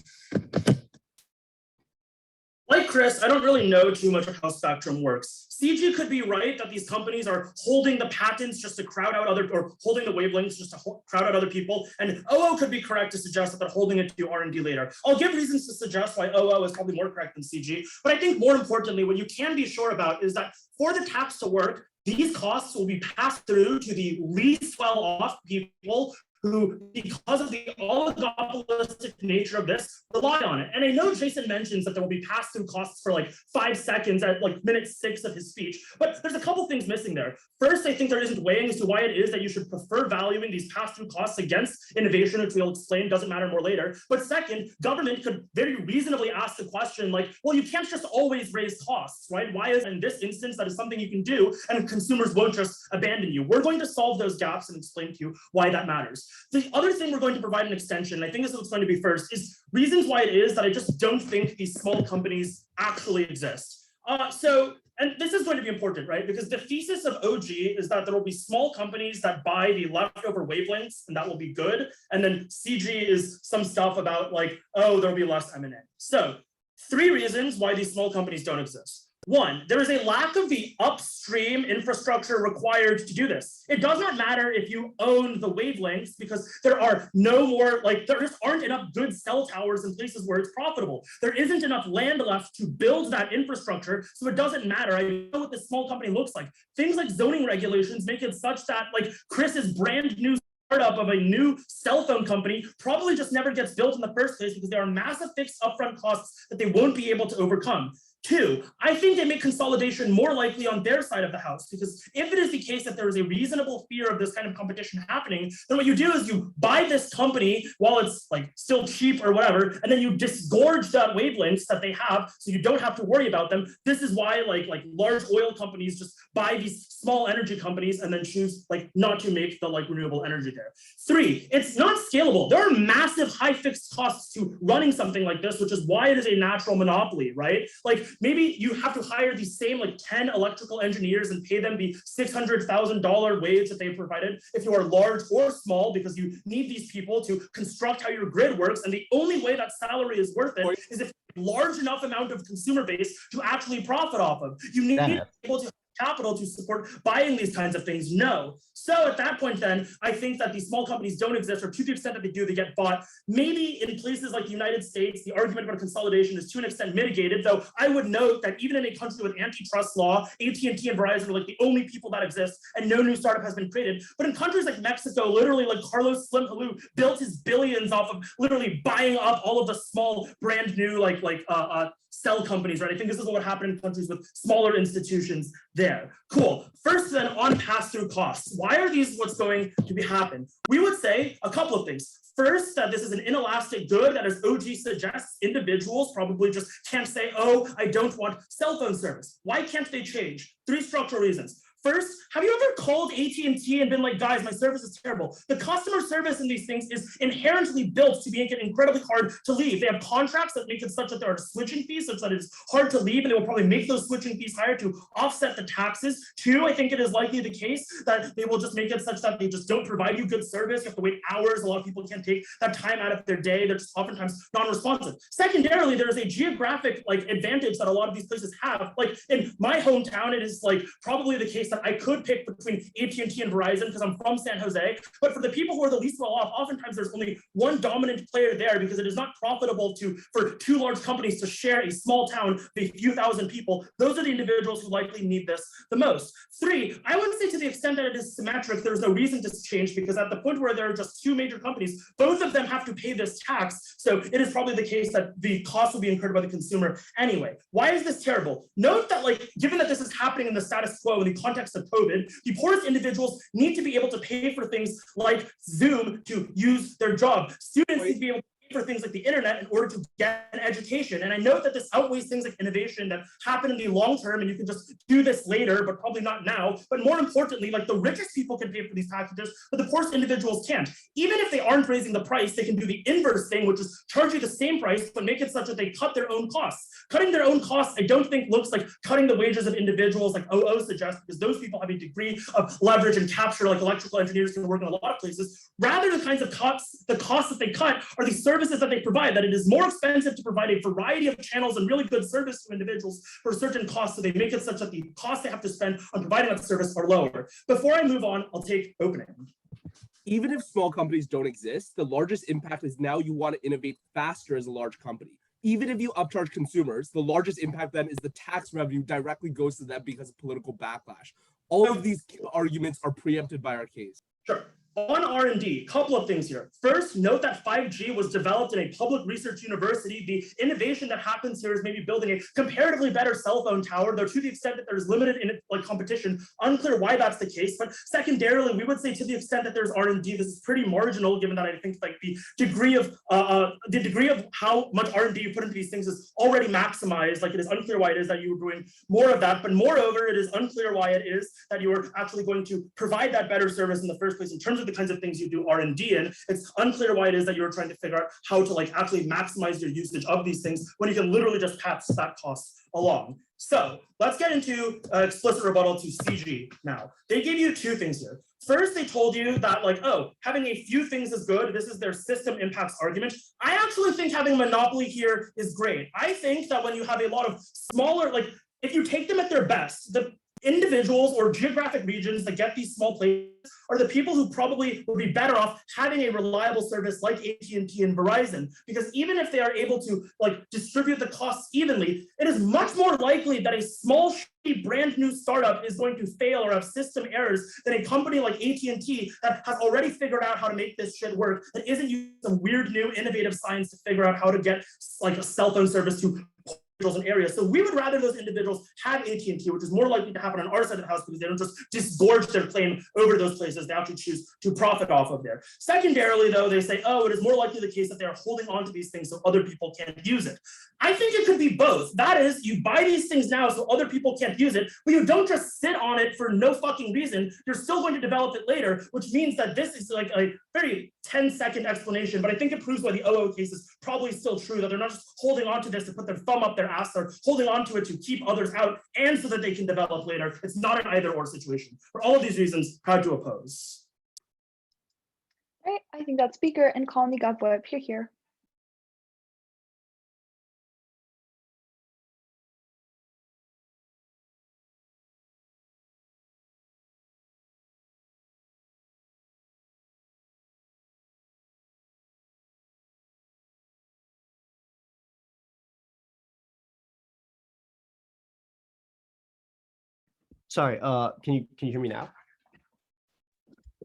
Like Chris, I don't really know too much of how Spectrum works. CG could be right that these companies are holding the patents just to crowd out other, or holding the wavelengths just to crowd out other people. And OO could be correct to suggest that they're holding it to R&D later. I'll give reasons to suggest why OO is probably more correct than CG. But I think more importantly, what you can be sure about is that for the tax to work, these costs will be passed through to the least well-off people who, because of the oligopolistic nature of this, rely on it. And I know Jason mentions that there will be pass-through costs for like 5 seconds at like minute 6 of his speech, but there's a couple things missing there. First, I think there isn't weighing as to why it is that you should prefer valuing these pass-through costs against innovation, which we'll explain doesn't matter more later. But second, government could very reasonably ask the question like, well, you can't just always raise costs, right? Why is in this instance that is something you can do and consumers won't just abandon you? We're going to solve those gaps and explain to you why that matters. The other thing we're going to provide an extension, I think this is what's going to be first, is reasons why it is that I just don't think these small companies actually exist. And this is going to be important, right? Because the thesis of OG is that there will be small companies that buy the leftover wavelengths and that will be good. And then CG is some stuff about like, oh, there'll be less M&A. So 3 reasons why these small companies don't exist. 1, there is a lack of the upstream infrastructure required to do this. It does not matter if you own the wavelengths because there are no more, like there just aren't enough good cell towers in places where it's profitable. There isn't enough land left to build that infrastructure, so it doesn't matter. I know what this small company looks like. Things like zoning regulations make it such that like Chris's brand new startup of a new cell phone company probably just never gets built in the first place because there are massive fixed upfront costs that they won't be able to overcome. 2, I think they make consolidation more likely on their side of the house, because if it is the case that there is a reasonable fear of this kind of competition happening, then what you do is you buy this company while it's like still cheap or whatever, and then you disgorge that wavelengths that they have so you don't have to worry about them. This is why like large oil companies just buy these small energy companies and then choose like not to make the like renewable energy there. 3, it's not scalable. There are massive high fixed costs to running something like this, which is why it is a natural monopoly, right? Like maybe you have to hire these same like 10 electrical engineers and pay them the $600,000 wage that they provided if you are large or small, because you need these people to construct how your grid works. And the only way that salary is worth it is if large enough amount of consumer base to actually profit off of. You need people to capital to support buying these kinds of things? No. So at that point, then I think that these small companies don't exist, or to the extent that they do, they get bought. Maybe in places like the United States, the argument about consolidation is to an extent mitigated, though I would note that even in a country with antitrust law, AT&T and Verizon are like the only people that exist, and no new startup has been created. But in countries like Mexico, literally like Carlos Slim Helú built his billions off of literally buying up all of the small brand new cell companies, right? I think this is what happened in countries with smaller institutions there. Cool. First then, on pass-through costs. Why are these what's going to happen? We would say a couple of things. First, that this is an inelastic good that, as OG suggests, individuals probably just can't say, oh, I don't want cell phone service. Why can't they change? 3 structural reasons. First, have you ever called AT&T and been like, guys, my service is terrible? The customer service in these things is inherently built to make it incredibly hard to leave. They have contracts that make it such that there are switching fees, such that it's hard to leave, and they will probably make those switching fees higher to offset the taxes. 2, I think it is likely the case that they will just make it such that they just don't provide you good service. You have to wait hours. A lot of people can't take that time out of their day. They're just oftentimes non-responsive. Secondarily, there is a geographic advantage that a lot of these places have. Like in my hometown, it is probably the case that I could pick between AT&T and Verizon because I'm from San Jose. But for the people who are the least well off, oftentimes there's only one dominant player there because it is not profitable for 2 large companies to share a small town with a few thousand people. Those are the individuals who likely need this the most. 3, I would say to the extent that it is symmetric, there's no reason to change, because at the point where there are just 2 major companies, both of them have to pay this tax. So it is probably the case that the cost will be incurred by the consumer anyway. Why is this terrible? Note that given that this is happening in the status quo, in the context context of COVID, the poorest individuals need to be able to pay for things like Zoom to use their job. Students need to be able to pay for things like the internet in order to get an education. And I know that this outweighs things like innovation that happen in the long term, and you can just do this later, but probably not now. But more importantly, like the richest people can pay for these packages, but the poorest individuals can't. Even if they aren't raising the price, they can do the inverse thing, which is charge you the same price, but make it such that they cut their own costs. Cutting their own costs, I don't think looks like cutting the wages of individuals like OO suggests, because those people have a degree of leverage and capture, like electrical engineers can work in a lot of places. Rather, the kinds of cuts, the costs that they cut are the services that they provide, that it is more expensive to provide a variety of channels and really good service to individuals for a certain cost, so they make it such that the costs they have to spend on providing that service are lower. Before I move on, I'll take opening. Even if small companies don't exist, the largest impact is now you want to innovate faster as a large company. Even if you upcharge consumers, the largest impact then is the tax revenue directly goes to them because of political backlash. All of these arguments are preempted by our case. Sure. On R&D, couple of things here. First, note that 5G was developed in a public research university. The innovation that happens here is maybe building a comparatively better cell phone tower, though to the extent that there's limited competition, unclear why that's the case. But secondarily, we would say to the extent that there's R&D, this is pretty marginal, given that I think like the degree of how much R&D you put into these things is already maximized. Like it is unclear why it is that you were doing more of that, but moreover, it is unclear why it is that you are actually going to provide that better service in the first place in terms of the kinds of things you do R&D in. It's unclear why it is that you're trying to figure out how to like actually maximize your usage of these things when you can literally just pass that cost along. So let's get into explicit rebuttal to CG now. They gave you two things here. First, they told you that like, oh, having a few things is good. This is their system impacts argument. I actually think having a monopoly here is great. I think that when you have a lot of smaller, like if you take them at their best, the individuals or geographic regions that get these small places are the people who probably would be better off having a reliable service like AT&T and Verizon, because even if they are able to like distribute the costs evenly, it is much more likely that a small brand new startup is going to fail or have system errors than a company like AT&T that has already figured out how to make this shit work, that isn't using some weird new innovative science to figure out how to get like a cell phone service to and areas. So we would rather those individuals have AT&T, which is more likely to happen on our side of the house because they don't just disgorge their claim over those places. They actually choose to profit off of there. Secondarily, though, they say, oh, it is more likely the case that they are holding on to these things so other people can't use it. I think it could be both. That is, you buy these things now so other people can't use it, but you don't just sit on it for no fucking reason. You're still going to develop it later, which means that this is like a very 10-second explanation, but I think it proves why the OO case is probably still true, that they're not just holding on to this to put their thumb up their ass, they're holding on to it to keep others out and so that they can develop later. It's not an either or situation. For all of these reasons, proud to oppose. All right, I think that speaker and Colony Gov here. Sorry, can you hear me now?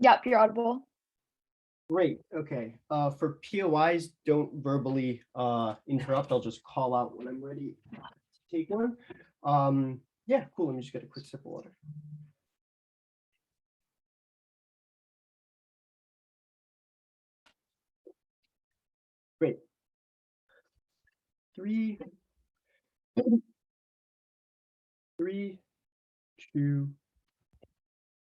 Yep, you're audible. Great, okay. For POIs, don't verbally interrupt. I'll just call out when I'm ready to take one. Yeah, cool, let me just get a quick sip of water. Great. 3, 2,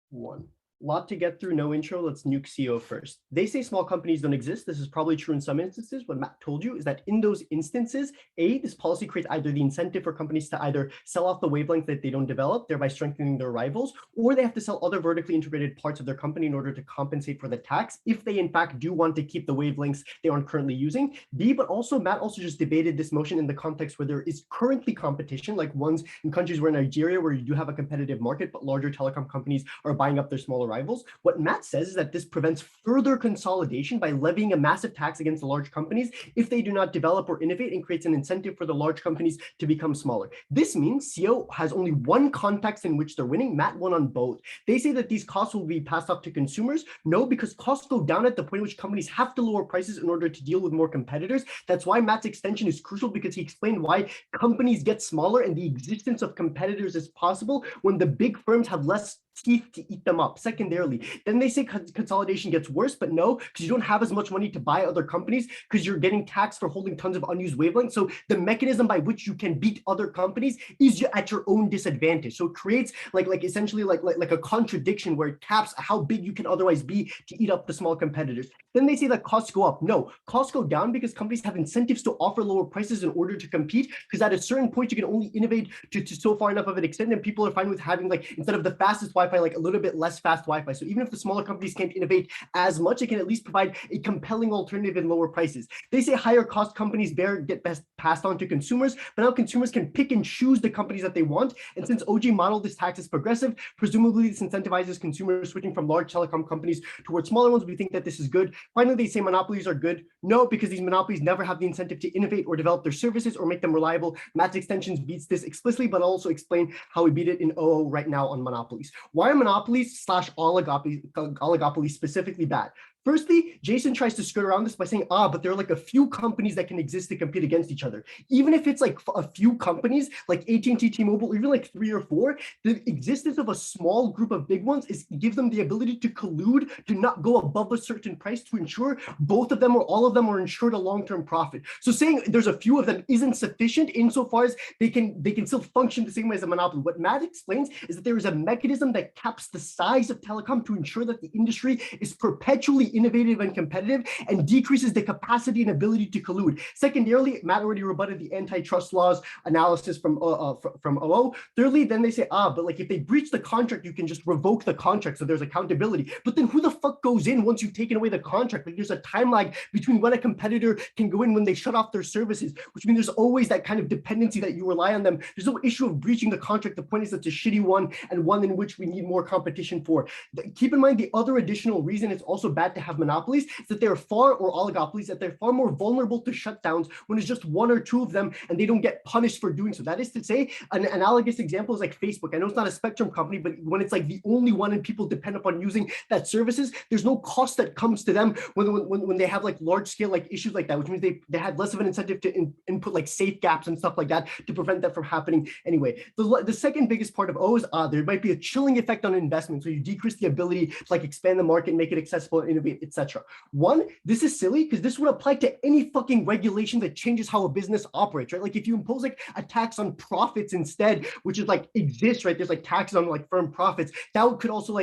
1. Lot to get through, no intro. Let's nuke CO first. They say small companies don't exist. This is probably true in some instances. What Matt told you is that in those instances, this policy creates either the incentive for companies to either sell off the wavelength that they don't develop, thereby strengthening their rivals, or they have to sell other vertically integrated parts of their company in order to compensate for the tax, if they in fact do want to keep the wavelengths they aren't currently using. But also Matt also just debated this motion in the context where there is currently competition, like ones in countries where Nigeria, where you do have a competitive market, but larger telecom companies are buying up their smaller rivals. What Matt says is that this prevents further consolidation by levying a massive tax against the large companies if they do not develop or innovate, and creates an incentive for the large companies to become smaller. This means CO has only one context in which they're winning. Matt won on both. They say that these costs will be passed off to consumers. No, because costs go down at the point at which companies have to lower prices in order to deal with more competitors. That's why Matt's extension is crucial, because he explained why companies get smaller and the existence of competitors is possible when the big firms have less teeth to eat them up. Secondarily, then they say consolidation gets worse, but no, because you don't have as much money to buy other companies because you're getting taxed for holding tons of unused wavelengths. So the mechanism by which you can beat other companies is at your own disadvantage. So it creates essentially like a contradiction where it caps how big you can otherwise be to eat up the small competitors. Then they say that costs go up. No, costs go down because companies have incentives to offer lower prices in order to compete, because at a certain point you can only innovate to so far enough of an extent, and people are fine with having instead of the fastest Wi-Fi, a little bit less fast Wi-Fi. So even if the smaller companies can't innovate as much, it can at least provide a compelling alternative in lower prices. They say higher cost companies get best passed on to consumers, but now consumers can pick and choose the companies that they want. And since OG modeled this tax as progressive, presumably this incentivizes consumers switching from large telecom companies towards smaller ones. We think that this is good. Finally, they say monopolies are good. No, because these monopolies never have the incentive to innovate or develop their services or make them reliable. Matt's extensions beats this explicitly, but I'll also explain how we beat it in OO right now on monopolies. Why are monopolies / oligopolies specifically bad? Firstly, Jason tries to skirt around this by saying, but there are a few companies that can exist to compete against each other. Even if it's a few companies like AT&T, T-Mobile, or even 3 or 4, the existence of a small group of big ones gives them the ability to collude, to not go above a certain price to ensure both of them or all of them are ensured a long-term profit. So saying there's a few of them isn't sufficient insofar as they can still function the same way as a monopoly. What Matt explains is that there is a mechanism that caps the size of telecom to ensure that the industry is perpetually innovative and competitive and decreases the capacity and ability to collude. Secondarily, Matt already rebutted the antitrust laws analysis from OO. Thirdly, then they say, but if they breach the contract, you can just revoke the contract, so there's accountability. But then who the fuck goes in once you've taken away the contract? There's a time lag between when a competitor can go in when they shut off their services, which means there's always that kind of dependency that you rely on them. There's no issue of breaching the contract. The point is that's a shitty one and one in which we need more competition for. Keep in mind the other additional reason it's also bad to have monopolies is that they're oligopolies, that they're far more vulnerable to shutdowns when it's just 1 or 2 of them and they don't get punished for doing so. That is to say, an analogous example is like Facebook. I know it's not a spectrum company, but when it's the only one and people depend upon using that services, there's no cost that comes to them when they have large scale issues like that, which means they had less of an incentive to input safe gaps and stuff like that to prevent that from happening anyway. The second biggest part of O is there might be a chilling effect on investment, so you decrease the ability to expand the market, make it accessible, and innovate, etc. One, this is silly because this would apply to any fucking regulation that changes how a business operates, right? If you impose a tax on profits instead, which is exists, right? There's taxes on firm profits, that could also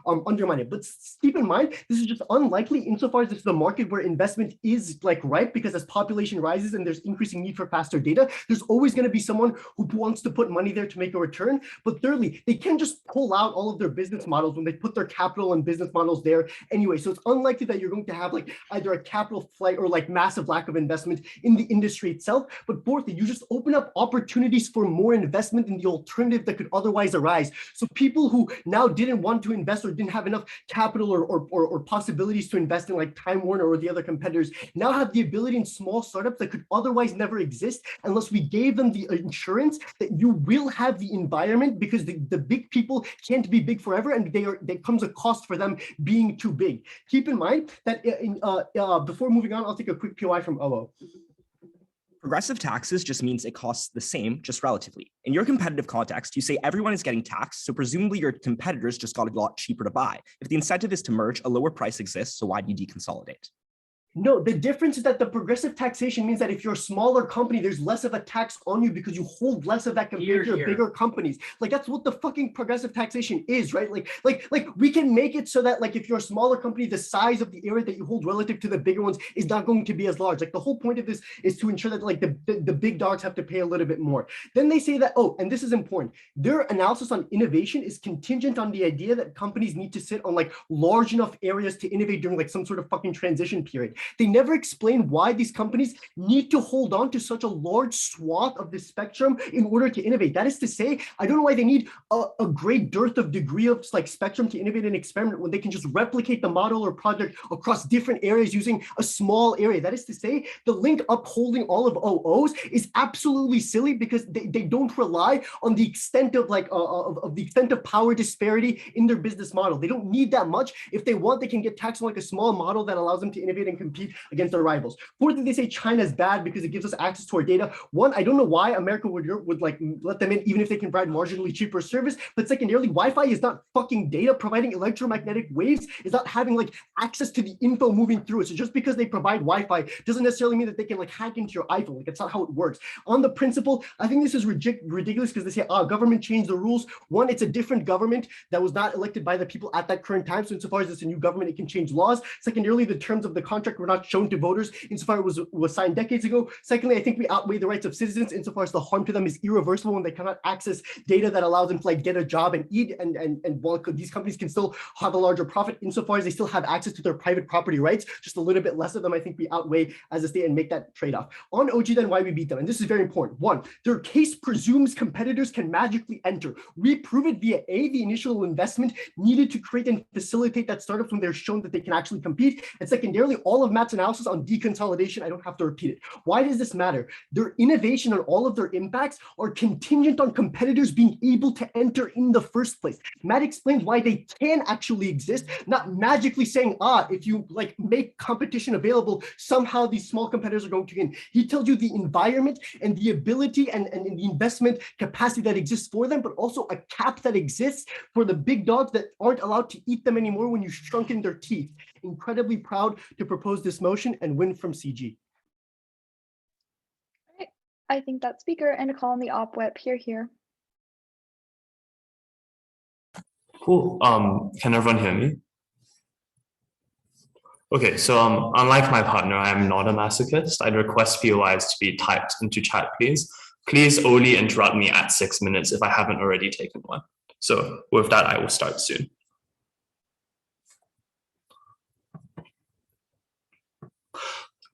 undermine it. But keep in mind, this is just unlikely insofar as this is a market where investment is ripe, because as population rises and there's increasing need for faster data, there's always going to be someone who wants to put money there to make a return. But thirdly, they can just pull out all of their business models when they put their capital and business models there anyway. So it's unlikely that you're going to have either a capital flight or massive lack of investment in the industry itself. But fourthly, you just open up opportunities for more investment in the alternative that could otherwise arise. So people who now didn't want to invest or didn't have enough capital or possibilities to invest in Time Warner or the other competitors now have the ability in small startups that could otherwise never exist unless we gave them the insurance that you will have the environment, because the big people can't be big forever and there comes a cost for them being too big. Keep in mind that before moving on, I'll take a quick POI from OO. Progressive taxes just means it costs the same, just relatively. In your competitive context, you say everyone is getting taxed, so presumably your competitors just got a lot cheaper to buy. If the incentive is to merge, a lower price exists, so why do you deconsolidate? No, the difference is that the progressive taxation means that if you're a smaller company, there's less of a tax on you because you hold less of that compared to bigger companies. That's what the fucking progressive taxation is, right? We can make it so that if you're a smaller company, the size of the area that you hold relative to the bigger ones is not going to be as large. The whole point of this is to ensure that the big dogs have to pay a little bit more. Then they say that, and this is important, their analysis on innovation is contingent on the idea that companies need to sit on large enough areas to innovate during some sort of fucking transition period. They never explain why these companies need to hold on to such a large swath of the spectrum in order to innovate. That is to say, I don't know why they need a great dearth of degree of spectrum to innovate and experiment when they can just replicate the model or project across different areas using a small area. That is to say, the link upholding all of OOs is absolutely silly because they don't rely on the extent of the extent of power disparity in their business model. They don't need that much. If they want, they can get taxed on a small model that allows them to innovate and compete compete against our rivals. Fourthly, they say China is bad because it gives us access to our data. One, I don't know why America would like let them in even if they can provide marginally cheaper service. But secondarily, Wi-Fi is not fucking data. Providing electromagnetic waves is not having like access to the info moving through it. So just because they provide Wi-Fi doesn't necessarily mean that they can like hack into your iPhone. Like, that's not how it works. On the principle, I think this is ridiculous because they say, government changed the rules. One, it's a different government that was not elected by the people at that current time. So insofar as it's a new government, it can change laws. Secondarily, the terms of the contract were not shown to voters insofar it was signed decades ago. Secondly, I think we outweigh the rights of citizens insofar as the harm to them is irreversible when they cannot access data that allows them to like get a job and eat. And while these companies can still have a larger profit insofar as they still have access to their private property rights, just a little bit less of them, I think we outweigh as a state and make that trade-off. On OG, then why we beat them, and this is very important. One, their case presumes competitors can magically enter. We prove it via the initial investment needed to create and facilitate that startups when they're shown that they can actually compete. And secondarily, all of Matt's analysis on deconsolidation, I don't have to repeat it. Why does this matter? Their innovation and all of their impacts are contingent on competitors being able to enter in the first place. Matt explains why they can actually exist, not magically saying, if you like make competition available, somehow these small competitors are going to win. He tells you the environment and the ability and the investment capacity that exists for them, but also a cap that exists for the big dogs that aren't allowed to eat them anymore when you shrunken their teeth. Incredibly proud to propose this motion and win from CG. I think that speaker and call on the op whip. Here. Cool. Can everyone hear me? Okay, so unlike my partner, I am not a masochist. I'd request POIs to be typed into chat, please. Please only interrupt me at 6 minutes if I haven't already taken one. So with that, I will start soon.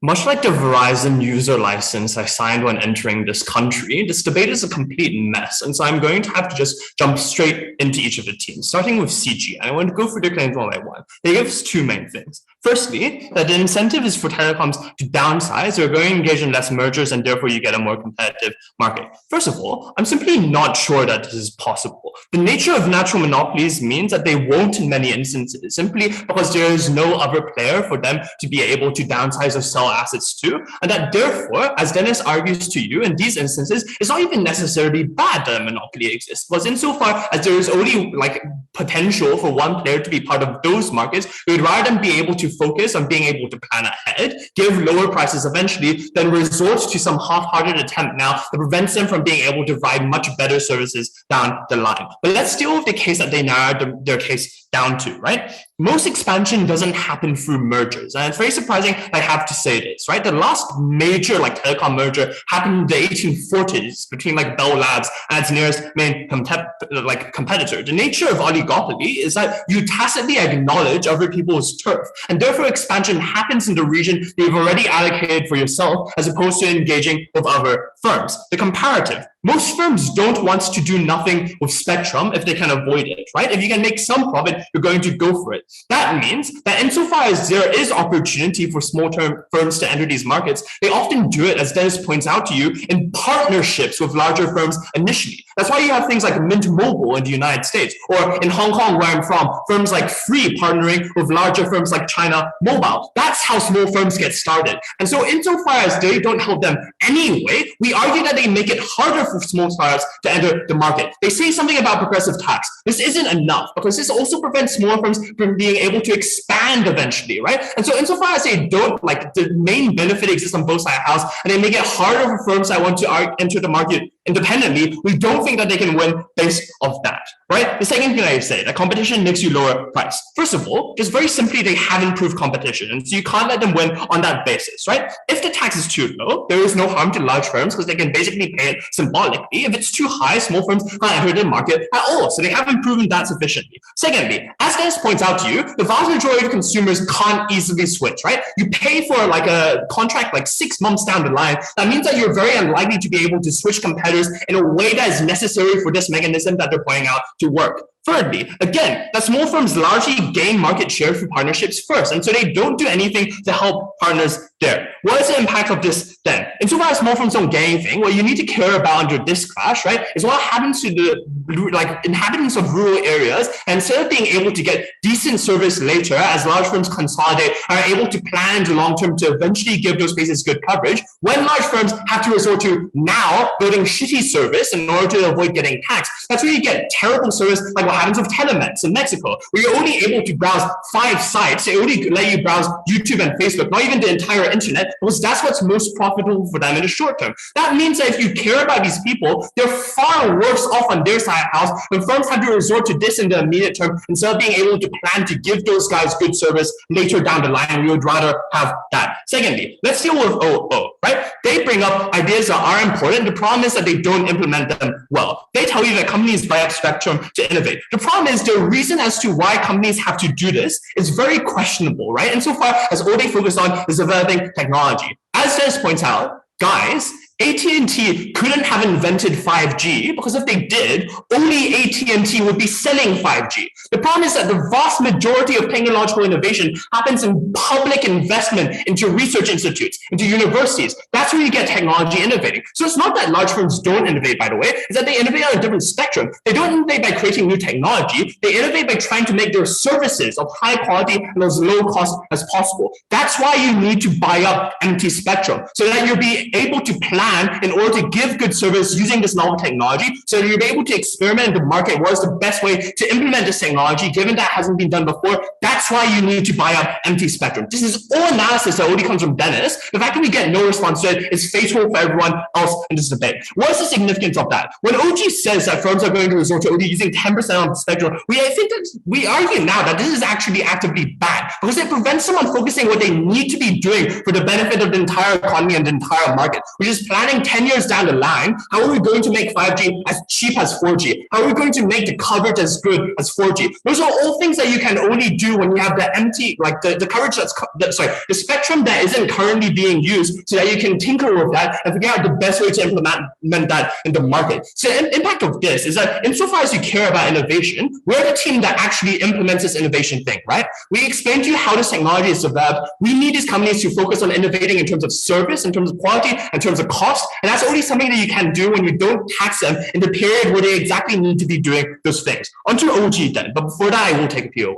Much like the Verizon user license I signed when entering this country, this debate is a complete mess. And so I'm going to have to just jump straight into each of the teams, starting with CG. And I want to go through the claims one by one. They give us two main things. Firstly, that the incentive is for telecoms to downsize or going to engage in less mergers and therefore you get a more competitive market. First of all, I'm simply not sure that this is possible. The nature of natural monopolies means that they won't in many instances, simply because there is no other player for them to be able to downsize or sell assets to, and that therefore, as Dennis argues to you, in these instances, it's not even necessarily bad that a monopoly exists, because insofar as there is only like potential for one player to be part of those markets, we'd rather than be able to focus on being able to plan ahead, give lower prices eventually, than resort to some half-hearted attempt now that prevents them from being able to provide much better services down the line. But let's deal with the case that they narrowed their case down to, right? Most expansion doesn't happen through mergers. And it's very surprising I have to say this, right? The last major like telecom merger happened in the 1840s between like Bell Labs and its nearest main competitor. The nature of oligopoly is that you tacitly acknowledge other people's turf, and therefore expansion happens in the region that you've already allocated for yourself as opposed to engaging with other firms. The comparative. Most firms don't want to do nothing with spectrum if they can avoid it, right? If you can make some profit, you're going to go for it. That means that insofar as there is opportunity for small-term firms to enter these markets, they often do it, as Dennis points out to you, in partnerships with larger firms initially. That's why you have things like Mint Mobile in the United States, or in Hong Kong, where I'm from, firms like Free partnering with larger firms like China Mobile. That's how small firms get started. And so insofar as they don't help them anyway, we argue that they make it harder for small startups to enter the market. They say something about progressive tax. This isn't enough, because this also prevents small firms from being able to expand eventually, right? And so insofar as they don't, like, the main benefit exists on both sides of the house, and they make it harder for firms that want to enter the market independently, we don't think that they can win based off that, right? The second thing I say, that competition makes you lower price. First of all, just very simply, they have improved competition, and so you can't let them win on that basis, right? If the tax is too low, there is no harm to large firms because they can basically pay it symbolically. If it's too high, small firms can't enter the market at all, so they haven't proven that sufficiently. Secondly, as Dennis points out to you, the vast majority of consumers can't easily switch, right? You pay for like a contract like 6 months down the line. That means that you're very unlikely to be able to switch competitors in a way that is necessary for this mechanism that they're pointing out to work. Thirdly, again, that small firms largely gain market share through partnerships first, and so they don't do anything to help partners there. What is the impact of this then? Insofar as small firms don't gain anything, what you need to care about under this clash, right, is what happens to the inhabitants of rural areas, and instead of being able to get decent service later as large firms consolidate, are able to plan into long term to eventually give those spaces good coverage, when large firms have to resort to now building shitty service in order to avoid getting taxed, that's where you get terrible service like what happens with Telemex in Mexico, where you're only able to browse 5 sites. They only let you browse YouTube and Facebook, not even the entire internet, because that's what's most profitable for them in the short term. That means that if you care about these people, they're far worse off on their side of the house when firms have to resort to this in the immediate term instead of being able to plan to give those guys good service later down the line. We would rather have that. Secondly, let's deal with OO, right? They bring up ideas that are important. The problem is that they don't implement them well. They tell you that companies buy up spectrum to innovate. The problem is the reason as to why companies have to do this is very questionable, right? Insofar as all they focus on is developing technology. As Dennis points out, guys, AT&T couldn't have invented 5G because if they did, only AT&T would be selling 5G. The problem is that the vast majority of technological innovation happens in public investment into research institutes, into universities. That's where you get technology innovating. So it's not that large firms don't innovate, by the way, it's that they innovate on a different spectrum. They don't innovate by creating new technology. They innovate by trying to make their services of high quality and as low cost as possible. That's why you need to buy up empty spectrum, so that you'll be able to plan in order to give good service using this novel technology, so that you'll be able to experiment in the market what is the best way to implement this technology, given that hasn't been done before. That's why you need to buy up empty spectrum. This is all analysis that only comes from Dennis. The fact that we get no response to it is fatal for everyone else in this debate. What is the significance of that? When OG says that firms are going to resort to only using 10% of the spectrum, we argue now that this is actually actively bad, because it prevents someone focusing what they need to be doing for the benefit of the entire economy and the entire market, which is planning 10 years down the line. How are we going to make 5G as cheap as 4G? How are we going to make the coverage as good as 4G? Those are all things that you can only do when you have the empty, like the coverage the spectrum that isn't currently being used, so that you can tinker with that and figure out the best way to implement that in the market. So the impact of this is that insofar as you care about innovation, we're the team that actually implements this innovation thing, right? We explain to you how this technology is developed. We need these companies to focus on innovating in terms of service, in terms of quality, in terms of cost, and that's only something that you can do when you don't tax them in the period where they exactly need to be doing those things. Onto OG then, but before that, I will take a PO1,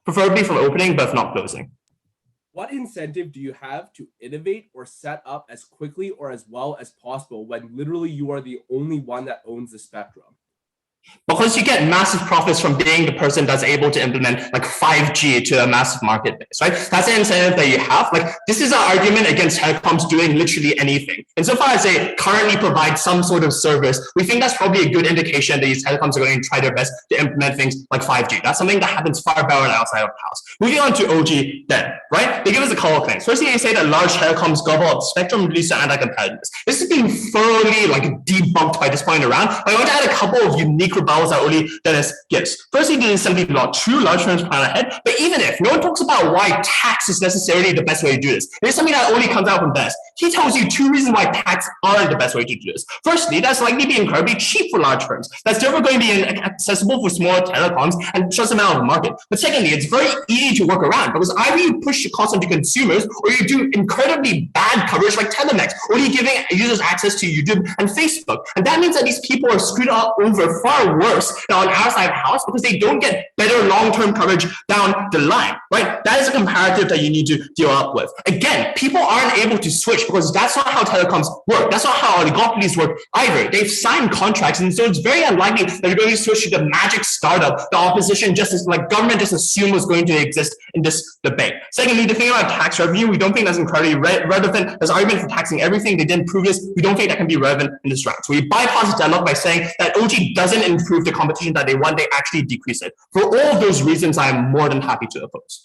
preferably from opening, but if not closing. What incentive do you have to innovate or set up as quickly or as well as possible when literally you are the only one that owns the spectrum? Because you get massive profits from being the person that's able to implement like 5G to a massive market base, right? That's the incentive that you have. Like, this is an argument against telecoms doing literally anything. Insofar as they currently provide some sort of service, we think that's probably a good indication that these telecoms are going to try their best to implement things like 5G. That's something that happens far better outside of the house. Moving on to OG then, right? They give us a couple of things. Firstly, they say that large telecoms gobble up spectrum, leads to anti-competitiveness. This has been thoroughly like debunked by this point around, but I want to add a couple of unique rebuttals that only Dennis gives. Firstly, this is simply not true. Large firms plan ahead. But even if no one talks about why tax is necessarily the best way to do this, there's something that only comes out from Dennis. He tells you 2 reasons why tax aren't the best way to do this. Firstly, that's likely to be incredibly cheap for large firms. That's never going to be accessible for smaller telecoms and just them out of the market. But secondly, it's very easy to work around, because either you push the cost onto consumers, or you do incredibly bad coverage like Telemex, or you're giving users access to YouTube and Facebook. And that means that these people are screwed up over far worse than on our side of the house, because they don't get better long-term coverage down the line, right? That is a comparative that you need to deal up with. Again, people aren't able to switch because that's not how telecoms work. That's not how oligopolies work either. They've signed contracts, and so it's very unlikely that you're going to switch to the magic startup the opposition government just assumed was going to exist in this debate. Secondly, the thing about tax revenue, we don't think that's incredibly relevant. There's argument for taxing everything. They didn't prove this. We don't think that can be relevant in this round. So we bypass the dialogue by saying that OG doesn't improve the competition that they want, they actually decrease it. For all of those reasons, I am more than happy to oppose.